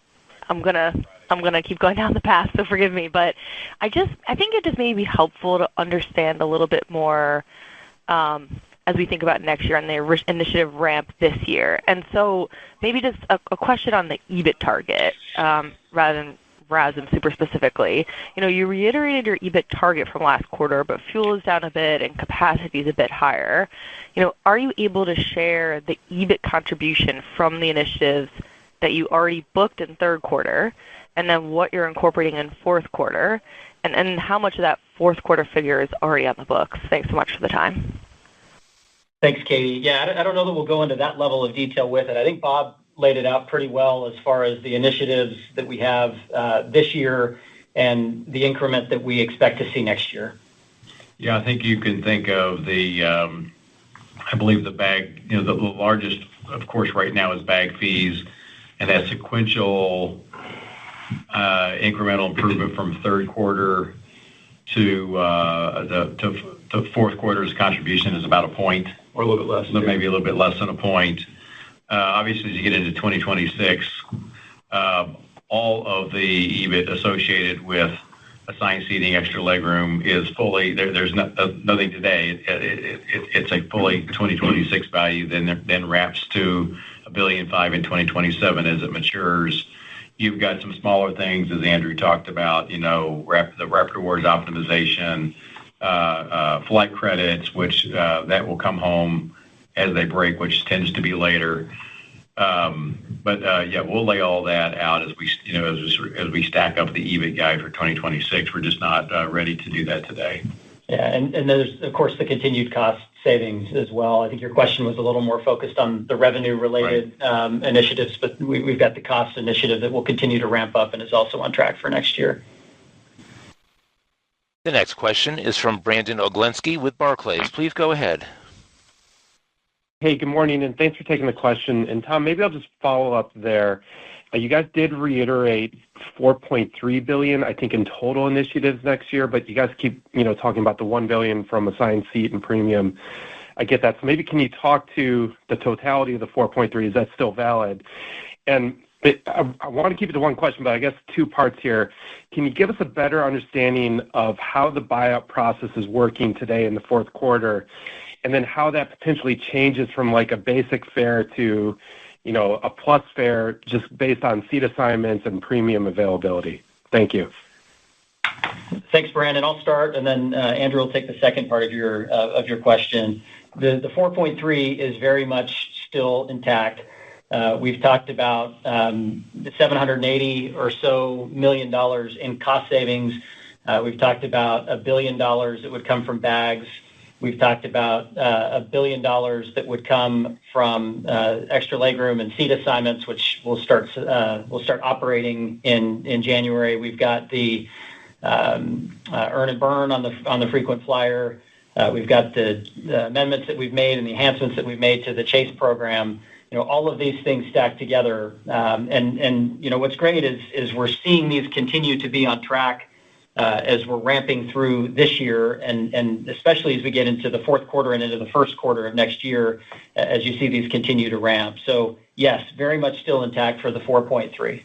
I'm gonna keep going down the path, so forgive me. But I think it just may be helpful to understand a little bit more as we think about next year and the initiative ramp this year. And so maybe just a question on the EBIT target rather than RASM super specifically. You reiterated your EBIT target from last quarter, but fuel is down a bit and capacity is a bit higher. Are you able to share the EBIT contribution from the initiatives that you already booked in third quarter, and then what you're incorporating in fourth quarter, and how much of that fourth quarter figure is already on the books? Thanks so much for the time. Thanks, Katie. Yeah, I don't know that we'll go into that level of detail with it. I think Bob laid it out pretty well as far as the initiatives that we have this year and the increment that we expect to see next year. Yeah, I think you can think of I believe the bag, the largest, of course, right now is bag fees, and that sequential incremental improvement from third quarter to fourth quarter's contribution is about a point. Or a little bit less. Maybe a little bit less than a point. Obviously, as you get into 2026, all of the EBIT associated with assigned seating, extra legroom is fully, there's nothing today. It's a fully 2026 value, then wraps to $1.5 billion in 2027 as it matures. You've got some smaller things, as Andrew talked about, the Rapid Rewards optimization, flight credits, which that will come home as they break, which tends to be later. Yeah, we'll lay all that out as we stack up the EBIT guide for 2026. We're just not ready to do that today. Yeah, and there's, of course, the continued cost savings as well. I think your question was a little more focused on the revenue-related initiatives, but we've got the cost initiative that will continue to ramp up and is also on track for next year. The next question is from Brandon Oglenski with Barclays. Please go ahead. Hey, good morning, and thanks for taking the question. And Tom, maybe I'll just follow up there. You guys did reiterate $4.3 billion, I think, in total initiatives next year, but you guys keep, talking about the $1 billion from assigned seat and premium. I get that. So maybe can you talk to the totality of the 4.3? Is that still valid? And I want to keep it to one question, but I guess two parts here. Can you give us a better understanding of how the buyout process is working today in the fourth quarter, and then how that potentially changes from like a basic fare to, a plus fare just based on seat assignments and premium availability? Thank you. Thanks, Brandon. I'll start, and then Andrew will take the second part of your question. The 4.3 is very much still intact. We've talked about the $780 or so million in cost savings. We've talked about $1 billion that would come from bags. We've talked about $1 billion that would come from extra legroom and seat assignments, which will start operating in January. We've got the earn and burn on the frequent flyer. We've got the amendments that we've made and the enhancements that we've made to the Chase program. All of these things stack together. And what's great is we're seeing these continue to be on track as we're ramping through this year, and especially as we get into the fourth quarter and into the first quarter of next year, as you see these continue to ramp. So yes, very much still intact for the 4.3.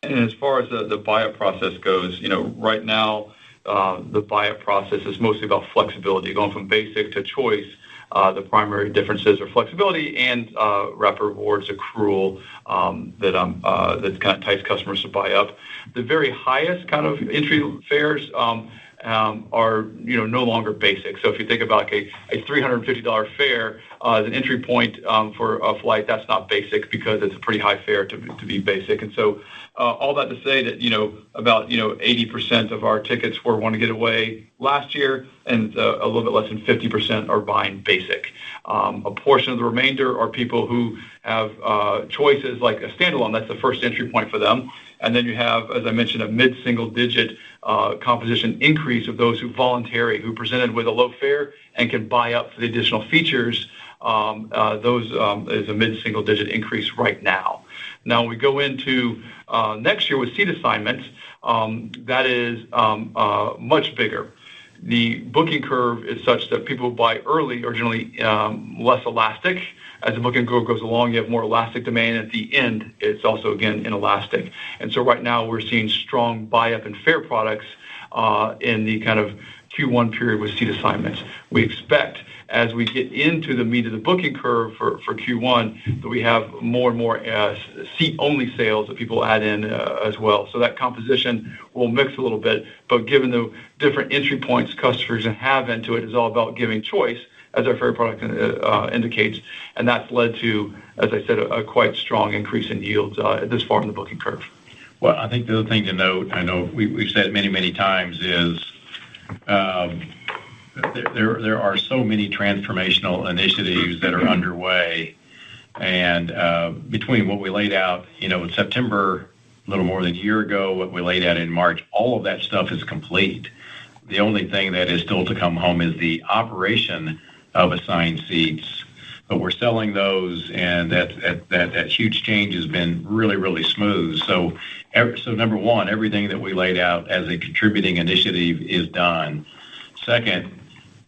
And as far as the buyout process goes, right now the buyout process is mostly about flexibility, going from basic to choice. The primary differences are flexibility and Rapid Rewards accrual that kind of entice customers to buy up. The very highest kind of entry fares are no longer basic. So if you think about a $350 fare as an entry point for a flight, that's not basic because it's a pretty high fare to be basic. And so all that to say that about 80% of our tickets were want to get away last year, and a little bit less than 50% are buying basic. A portion of the remainder are people who have choices like a standalone. That's the first entry point for them. And then you have, as I mentioned, a mid-single-digit composition increase of those who presented with a low fare and can buy up for the additional features. Those is a mid-single-digit increase right now. Now, when we go into next year with seat assignments, that is much bigger. The booking curve is such that people who buy early are generally less elastic. As the booking curve goes along, you have more elastic demand. At the end, it's also, again, inelastic. And so right now, we're seeing strong buy-up and fare products in the kind of Q1 period with seat assignments. We expect as we get into the meat of the booking curve for Q1, that we have more and more seat-only sales that people add in as well. So that composition will mix a little bit, but given the different entry points customers have into it, is all about giving choice, as our fare product indicates, and that's led to, as I said, a quite strong increase in yields this far in the booking curve. Well, I think the other thing to note, I know we've said it many times, is there are so many transformational initiatives that are underway, and between what we laid out, in September, a little more than a year ago, what we laid out in March, all of that stuff is complete. The only thing that is still to come home is the operation of assigned seats, but we're selling those, and that huge change has been really smooth. So number one, everything that we laid out as a contributing initiative is done. Second,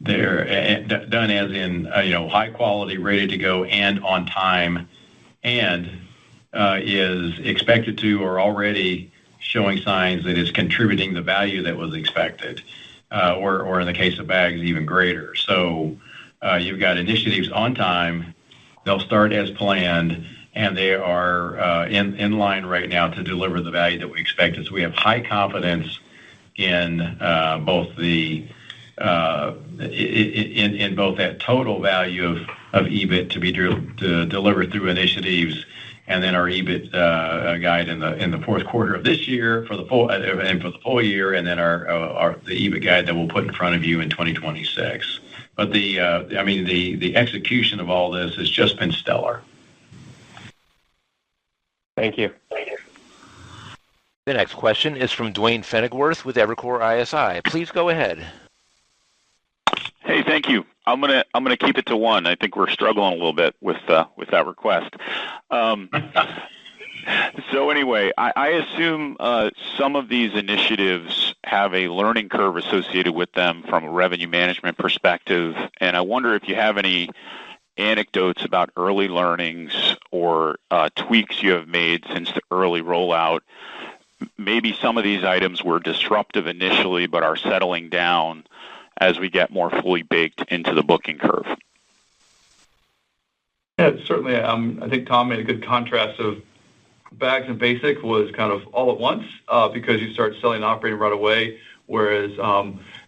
they're done as in high quality, ready to go, and on time, and is expected to or already showing signs that it's contributing the value that was expected, or in the case of bags, even greater. So you've got initiatives on time. They'll start as planned, and they are in line right now to deliver the value that we expected. So we have high confidence in both the in both that total value of EBIT to be delivered through initiatives, and then our EBIT guide in the fourth quarter of this year for the full year, and then the EBIT guide that we'll put in front of you in 2026. But the execution of all this has just been stellar. Thank you. The next question is from Duane Pfennigwerth with Evercore ISI. Please go ahead. Hey, thank you. I'm gonna keep it to one. I think we're struggling a little bit with that request. So anyway, I assume some of these initiatives have a learning curve associated with them from a revenue management perspective, and I wonder if you have any anecdotes about early learnings or tweaks you have made since the early rollout. Maybe some of these items were disruptive initially, but are settling down as we get more fully baked into the booking curve. Yeah, certainly. I think Tom made a good contrast of bags and basic was kind of all at once because you start selling and operating right away, whereas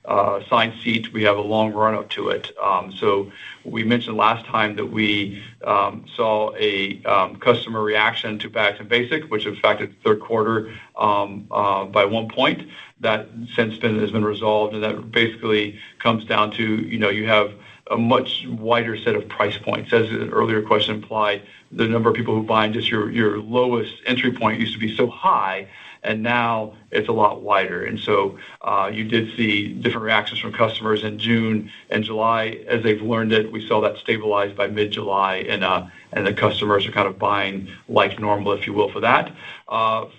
assigned seats, we have a long run up to it. So we mentioned last time that we saw a customer reaction to bags and basic, which affected the third quarter by 1 point. That since then has been resolved, and that basically comes down to, you have a much wider set of price points. As an earlier question implied, the number of people who buy in just your lowest entry point used to be so high, and now it's a lot wider. And so you did see different reactions from customers in June and July. As they've learned it, we saw that stabilize by mid-July, and the customers are kind of buying like normal, if you will, for that. So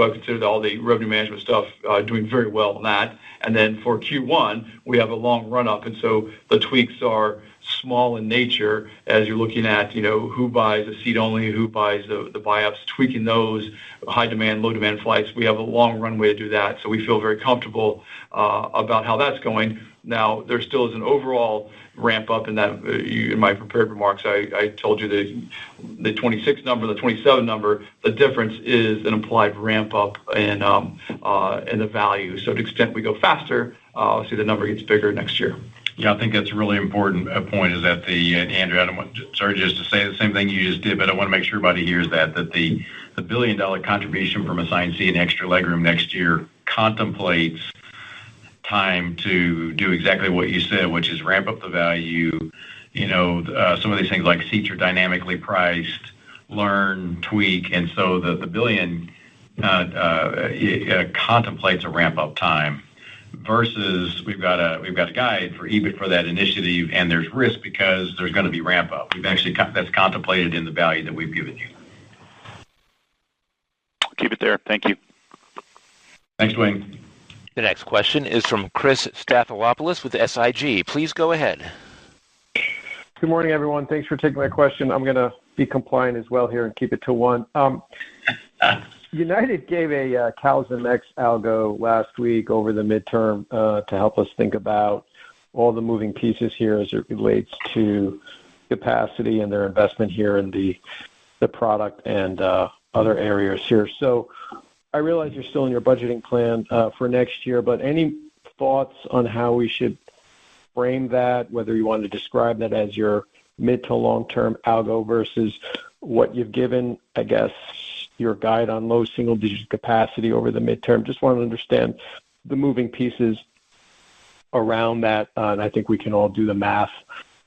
I consider all the revenue management stuff doing very well on that. And then for Q1, we have a long run up, and so the tweaks are small in nature as you're looking at, who buys a seat only, who buys the buy-ups, tweaking those high demand, low demand flights. We have a long runway to do that, so we feel very comfortable about how that's going. Now, there still is an overall ramp up in that. In my prepared remarks, I told you the 26 number, the 27 number, the difference is an implied ramp up in the value. So to the extent we go faster, obviously the number gets bigger next year. Yeah, I think that's a really important point, is that Andrew, I don't want, sorry just to say the same thing you just did, but I want to make sure everybody hears that the $1 billion contribution from assigned seat and extra legroom next year contemplates time to do exactly what you said, which is ramp up the value. Some of these things like seats are dynamically priced, learn, tweak, and so the $1 billion contemplates a ramp up time. Versus we've got a guide for EBIT for that initiative, and there's risk because there's going to be ramp up. We've actually that's contemplated in the value that we've given you. Keep it there. Thank you. Thanks, Dwayne. The next question is from Chris Stathoulopoulos with SIG. Please go ahead. Good morning, everyone. Thanks for taking my question. I'm going to be compliant as well here and keep it to one. United gave a CASM-ex algo last week over the midterm to help us think about all the moving pieces here as it relates to capacity and their investment here in the product and other areas here. So I realize you're still in your budgeting plan for next year, but any thoughts on how we should frame that, whether you want to describe that as your mid to long-term algo versus what you've given, I guess, your guide on low single-digit capacity over the midterm? Just want to understand the moving pieces around that, and I think we can all do the math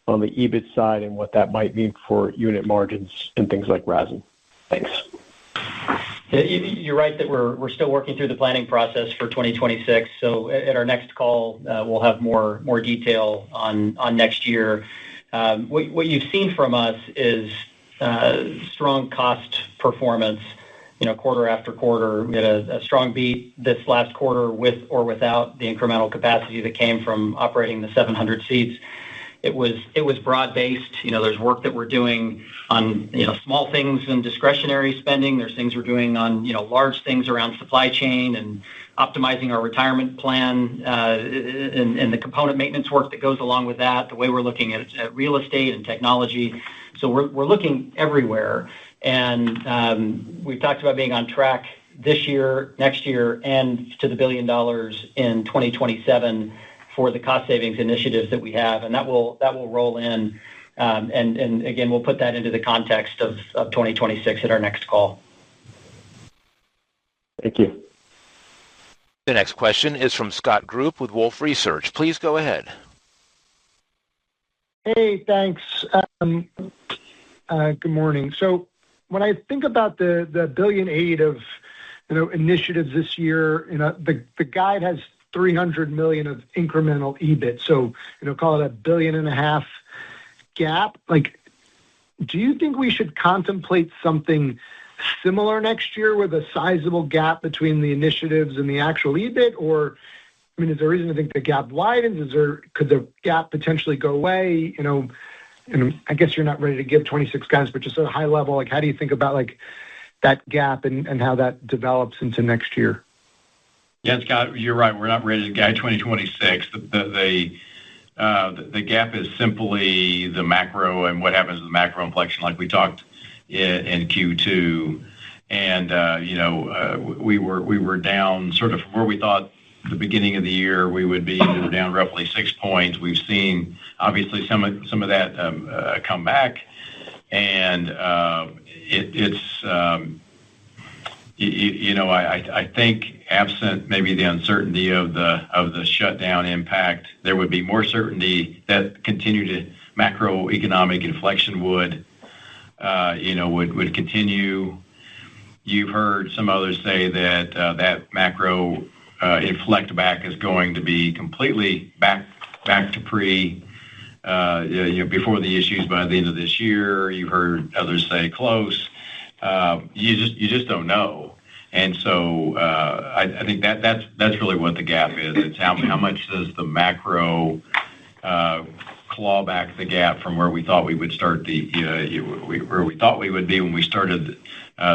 on the EBIT side and what that might mean for unit margins and things like RASM. Thanks. You're right that we're still working through the planning process for 2026. So at our next call, we'll have more detail on next year. What you've seen from us is strong cost performance, quarter after quarter. We had a strong beat this last quarter with or without the incremental capacity that came from operating the 700 seats. It was broad-based. There's work that we're doing on, small things and discretionary spending. There's things we're doing on, large things around supply chain and optimizing our retirement plan and the component maintenance work that goes along with that, the way we're looking at real estate and technology. So we're looking everywhere. And we've talked about being on track this year, next year, and to the $1 billion in 2027 for the cost savings initiatives that we have, and that will roll in. And again, we'll put that into the context of 2026 at our next call. Thank you. The next question is from Scott Group with Wolfe Research. Please go ahead. Hey, thanks. Good morning. So when I think about the $1.8 billion of initiatives this year, the guide has $300 million of incremental EBIT. So call it $1.5 billion gap. Do you think we should contemplate something similar next year with a sizable gap between the initiatives and the actual EBIT? Or, is there a reason to think the gap widens? Could the gap potentially go away? And I guess you're not ready to give 26 guidance, but just at a high level, how do you think about that gap and how that develops into next year? Yeah, Scott, you're right. We're not ready to guide 2026. The gap is simply the macro and what happens to the macro inflection, like we talked in Q2. And we were down sort of from where we thought the beginning of the year we would be. We were down roughly 6 points. We've seen obviously some of that come back, and I think absent maybe the uncertainty of the shutdown impact, there would be more certainty that continued macroeconomic inflection would continue. You've heard some others say that that macro inflect back is going to be completely back to before the issues by the end of this year. You've heard others say close. You just don't know. And so I think that's really what the gap is. It's how much does the macro claw back the gap from where we thought we would start where we thought we would be when we started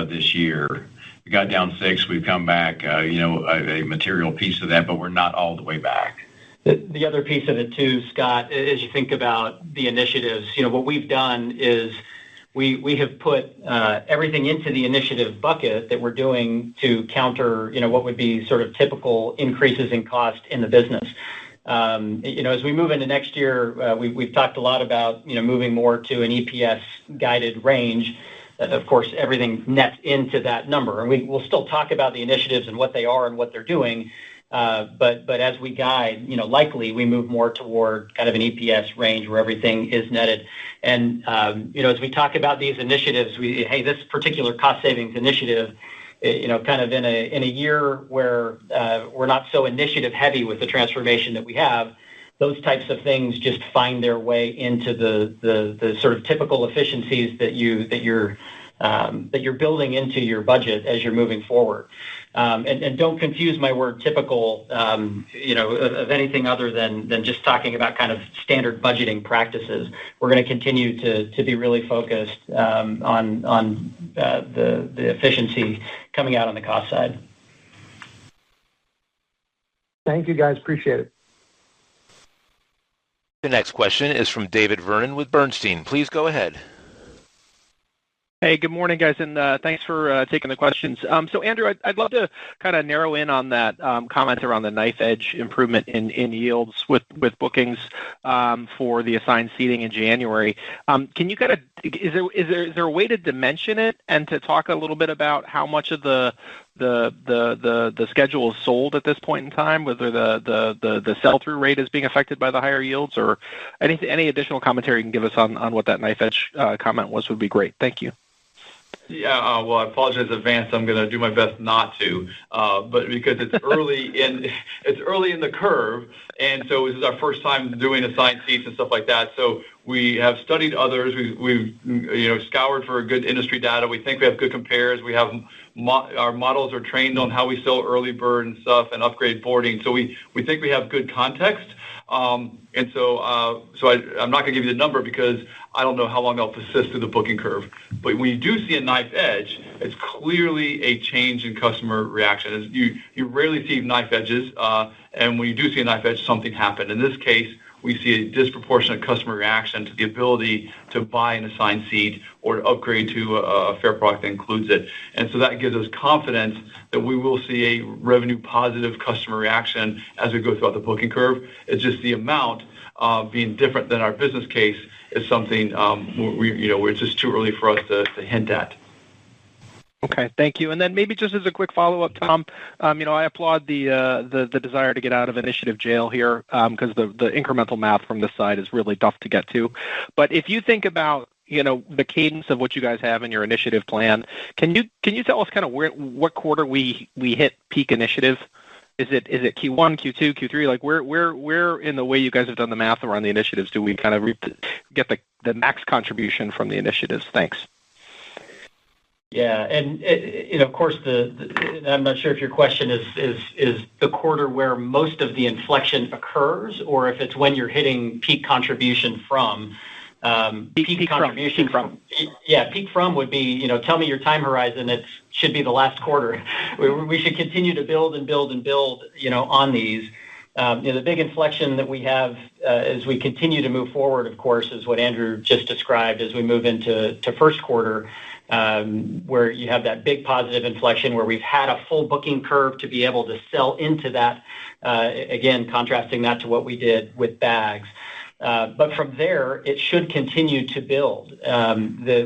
this year. We got down 6. We've come back, a material piece of that, but we're not all the way back. The other piece of it too, Scott, as you think about the initiatives, what we've done is we have put everything into the initiative bucket that we're doing to counter, what would be sort of typical increases in cost in the business. As we move into next year, we've talked a lot about, moving more to an EPS guided range. Of course, everything nets into that number, and we'll still talk about the initiatives and what they are and what they're doing. But as we guide, likely we move more toward kind of an EPS range where everything is netted. And, as we talk about these initiatives, this particular cost savings initiative, kind of in a year where we're not so initiative heavy with the transformation that we have, those types of things just find their way into the sort of typical efficiencies that you're building into your budget as you're moving forward. And don't confuse my word typical, of anything other than just talking about kind of standard budgeting practices. We're going to continue to be really focused on the efficiency coming out on the cost side. Thank you, guys. Appreciate it. The next question is from David Vernon with Bernstein. Please go ahead. Hey, good morning, guys, and thanks for taking the questions. So, Andrew, I'd love to kind of narrow in on that comment around the knife edge improvement in yields with bookings for the assigned seating in January. Can you kind of is there a way to dimension it and to talk a little bit about how much of the schedule is sold at this point in time, whether the sell-through rate is being affected by the higher yields, or any additional commentary you can give us on what that knife edge comment was would be great. Thank you. Yeah, well, I apologize in advance. I'm going to do my best not to, but because it's early in the curve, and so this is our first time doing assigned seats and stuff like that. So we have studied others. We've scoured for good industry data. We think we have good compares. We have our models are trained on how we sell early bird and stuff and upgrade boarding. So we think we have good context. And so I'm not going to give you the number because I don't know how long they'll persist through the booking curve. But when you do see a knife edge, it's clearly a change in customer reaction. You rarely see knife edges, and when you do see a knife edge, something happened. In this case, we see a disproportionate customer reaction to the ability to buy an assigned seat or to upgrade to a fare product that includes it. And so that gives us confidence that we will see a revenue positive customer reaction as we go throughout the booking curve. It's just the amount being different than our business case is something where it's just too early for us to hint at. Okay, thank you. And then maybe just as a quick follow-up, Tom, I applaud the desire to get out of initiative jail here because the incremental math from this side is really tough to get to. But if you think about the cadence of what you guys have in your initiative plan, can you tell us kind of what quarter we hit peak initiative? Is it Q1, Q2, Q3? Like where in the way you guys have done the math around the initiatives do we kind of get the max contribution from the initiatives? Thanks. Yeah, and of course, I'm not sure if your question is the quarter where most of the inflection occurs, or if it's when you're hitting peak contribution from. Peak from. Yeah, peak from would be, tell me your time horizon. It should be the last quarter. We should continue to build and build and build, on these. The big inflection that we have as we continue to move forward, of course, is what Andrew just described as we move into first quarter. Where you have that big positive inflection where we've had a full booking curve to be able to sell into that, again, contrasting that to what we did with bags. But from there, it should continue to build.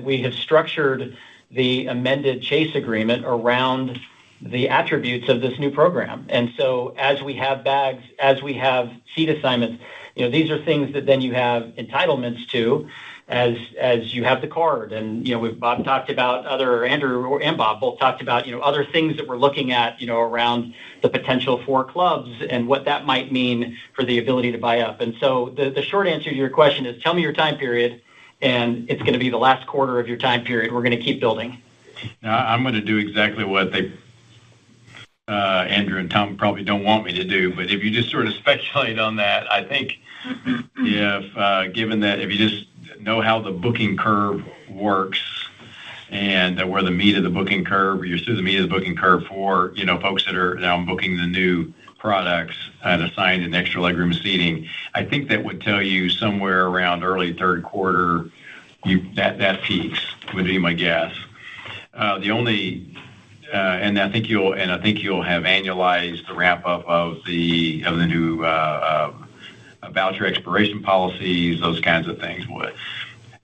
We have structured the amended Chase agreement around the attributes of this new program. And so as we have bags, as we have seat assignments, these are things that then you have entitlements to as you have the card. And, Bob talked about Andrew and Bob both talked about, other things that we're looking at, around the potential for clubs and what that might mean for the ability to buy up. And so the short answer to your question is tell me your time period, and it's going to be the last quarter of your time period. We're going to keep building. Now, I'm going to do exactly what Andrew and Tom probably don't want me to do, but if you just sort of speculate on that, I think if you just know how the booking curve works and where the meat of the booking curve, you're through the meat of the booking curve for, folks that are now booking the new products and assigned an extra legroom seating, I think that would tell you somewhere around early third quarter, that peaks would be my guess. I think you'll have annualized the ramp up of the new voucher expiration policies, those kinds of things.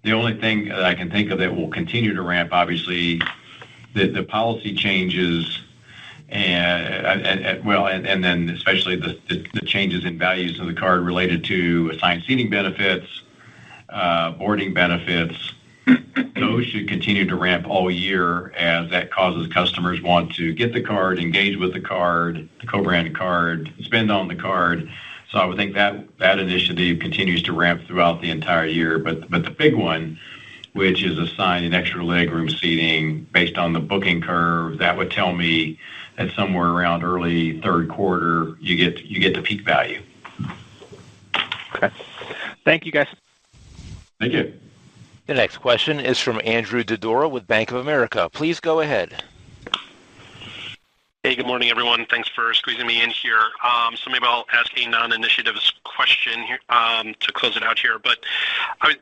The only thing that I can think of that will continue to ramp, obviously, the policy changes, and then especially the changes in values of the card related to assigned seating benefits, boarding benefits. Those should continue to ramp all year as that causes customers want to get the card, engage with the card, the co-branded card, spend on the card. So I would think that initiative continues to ramp throughout the entire year. But the big one, which is assigned an extra legroom seating based on the booking curve, that would tell me that somewhere around early third quarter you get the peak value. Okay. Thank you, guys. Thank you. The next question is from Andrew Dodora with Bank of America. Please go ahead. Hey, good morning, everyone. Thanks for squeezing me in here. So maybe I'll ask a non-initiatives question here to close it out here. But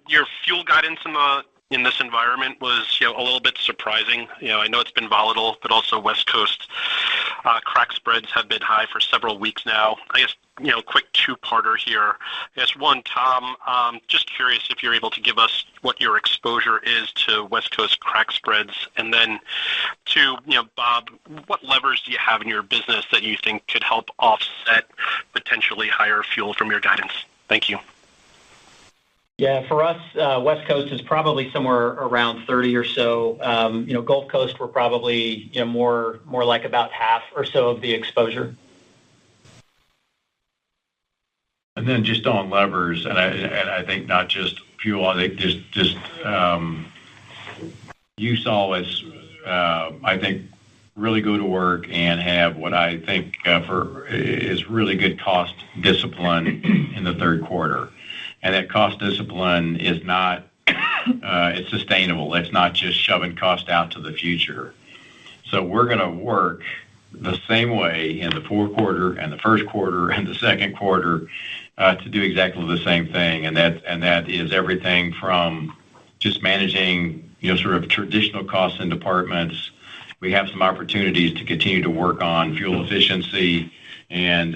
your fuel guidance in this environment was, a little bit surprising. I know it's been volatile, but also West Coast crack spreads have been high for several weeks now. I guess, quick two-parter here. I guess one, Tom, just curious if you're able to give us what your exposure is to West Coast crack spreads. And then two, Bob, what levers do you have in your business that you think could help offset potentially higher fuel from your guidance? Thank you. Yeah, for us, West Coast is probably somewhere around 30 or so. Gulf Coast, we're probably more like about half or so of the exposure. And then just on levers, and I think not just fuel. I think just you saw us, I think, really go to work and have what I think is really good cost discipline in the third quarter. And that cost discipline is not, it's sustainable. It's not just shoving cost out to the future. So we're going to work the same way in the fourth quarter and the first quarter and the second quarter to do exactly the same thing. And that is everything from just managing, sort of traditional costs in departments. We have some opportunities to continue to work on fuel efficiency and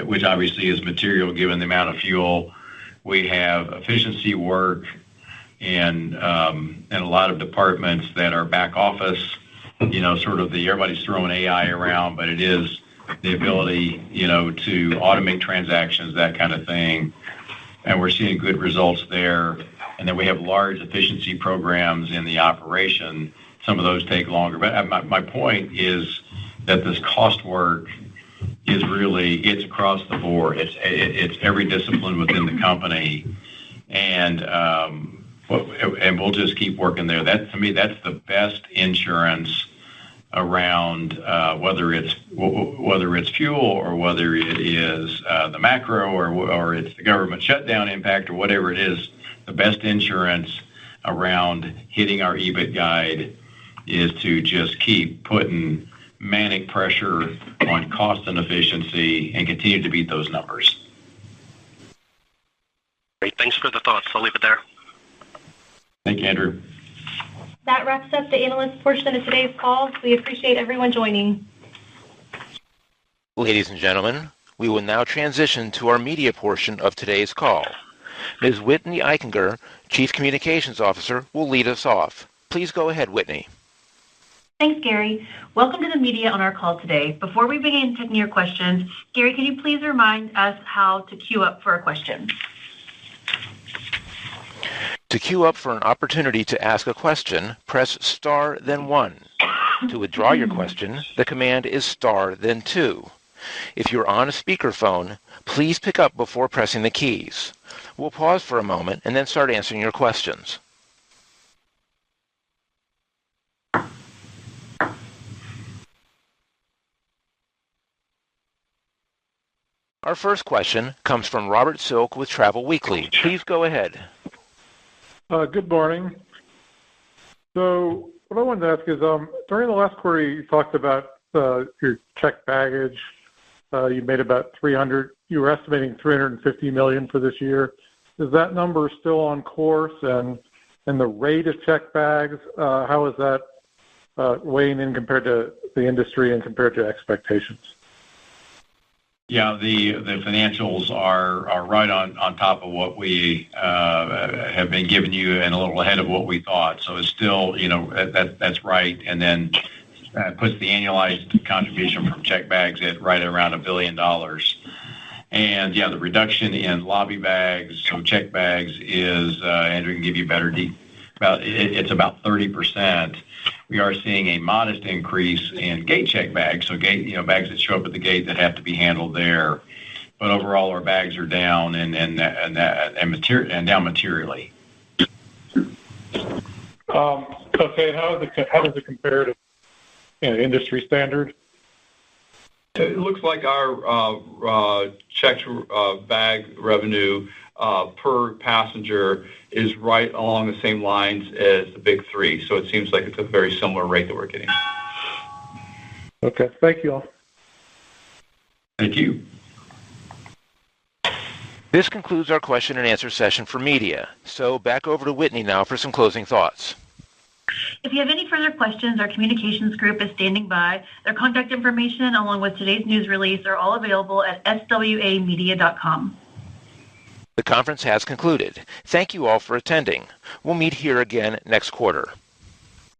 which obviously is material given the amount of fuel. We have efficiency work in a lot of departments that are back office, sort of everybody's throwing AI around, but it is the ability, to automate transactions, that kind of thing. And we're seeing good results there. And then we have large efficiency programs in the operation. Some of those take longer. But my point is that this cost work is it's across the board. It's every discipline within the company, and we'll just keep working there. To me, that's the best insurance around whether it's fuel or whether it is the macro or it's the government shutdown impact or whatever it is. The best insurance around hitting our EBIT guide is to just keep putting manic pressure on cost and efficiency and continue to beat those numbers. Great. Thanks for the thoughts. I'll leave it there. Thank you, Andrew. That wraps up the analyst portion of today's call. We appreciate everyone joining. Ladies and gentlemen, we will now transition to our media portion of today's call. Ms. Whitney Eichinger, Chief Communications Officer, will lead us off. Please go ahead, Whitney. Thanks, Gary. Welcome to the media on our call today. Before we begin taking your questions, Gary, can you please remind us how to queue up for a question? To queue up for an opportunity to ask a question, press star, then 1. To withdraw your question, the command is star, then 2. If you're on a speakerphone, please pick up before pressing the keys. We'll pause for a moment and then start answering your questions. Our first question comes from Robert Silk with Travel Weekly. Please go ahead. Good morning. So what I wanted to ask is, during the last quarter, you talked about your checked baggage. You made about you were estimating $350 million for this year. Is that number still on course? And the rate of checked bags, how is that weighing in compared to the industry and compared to expectations? Yeah, the financials are right on top of what we have been giving you and a little ahead of what we thought. So it's still, that's right. And then puts the annualized contribution from check bags at right around $1 billion. And yeah, the reduction in lobby bags, so check bags is, Andrew can give you better it's about 30%. We are seeing a modest increase in gate check bags, so bags that show up at the gate that have to be handled there. But overall, our bags are down and down materially. Okay, how does it compare to industry standard? It looks like our checked bag revenue per passenger is right along the same lines as the big three. So it seems like it's a very similar rate that we're getting. Okay. Thank you all. Thank you. This concludes our question and answer session for media. So back over to Whitney now for some closing thoughts. If you have any further questions, our communications group is standing by. Their contact information, along with today's news release, are all available at swamedia.com. The conference has concluded. Thank you all for attending. We'll meet here again next quarter.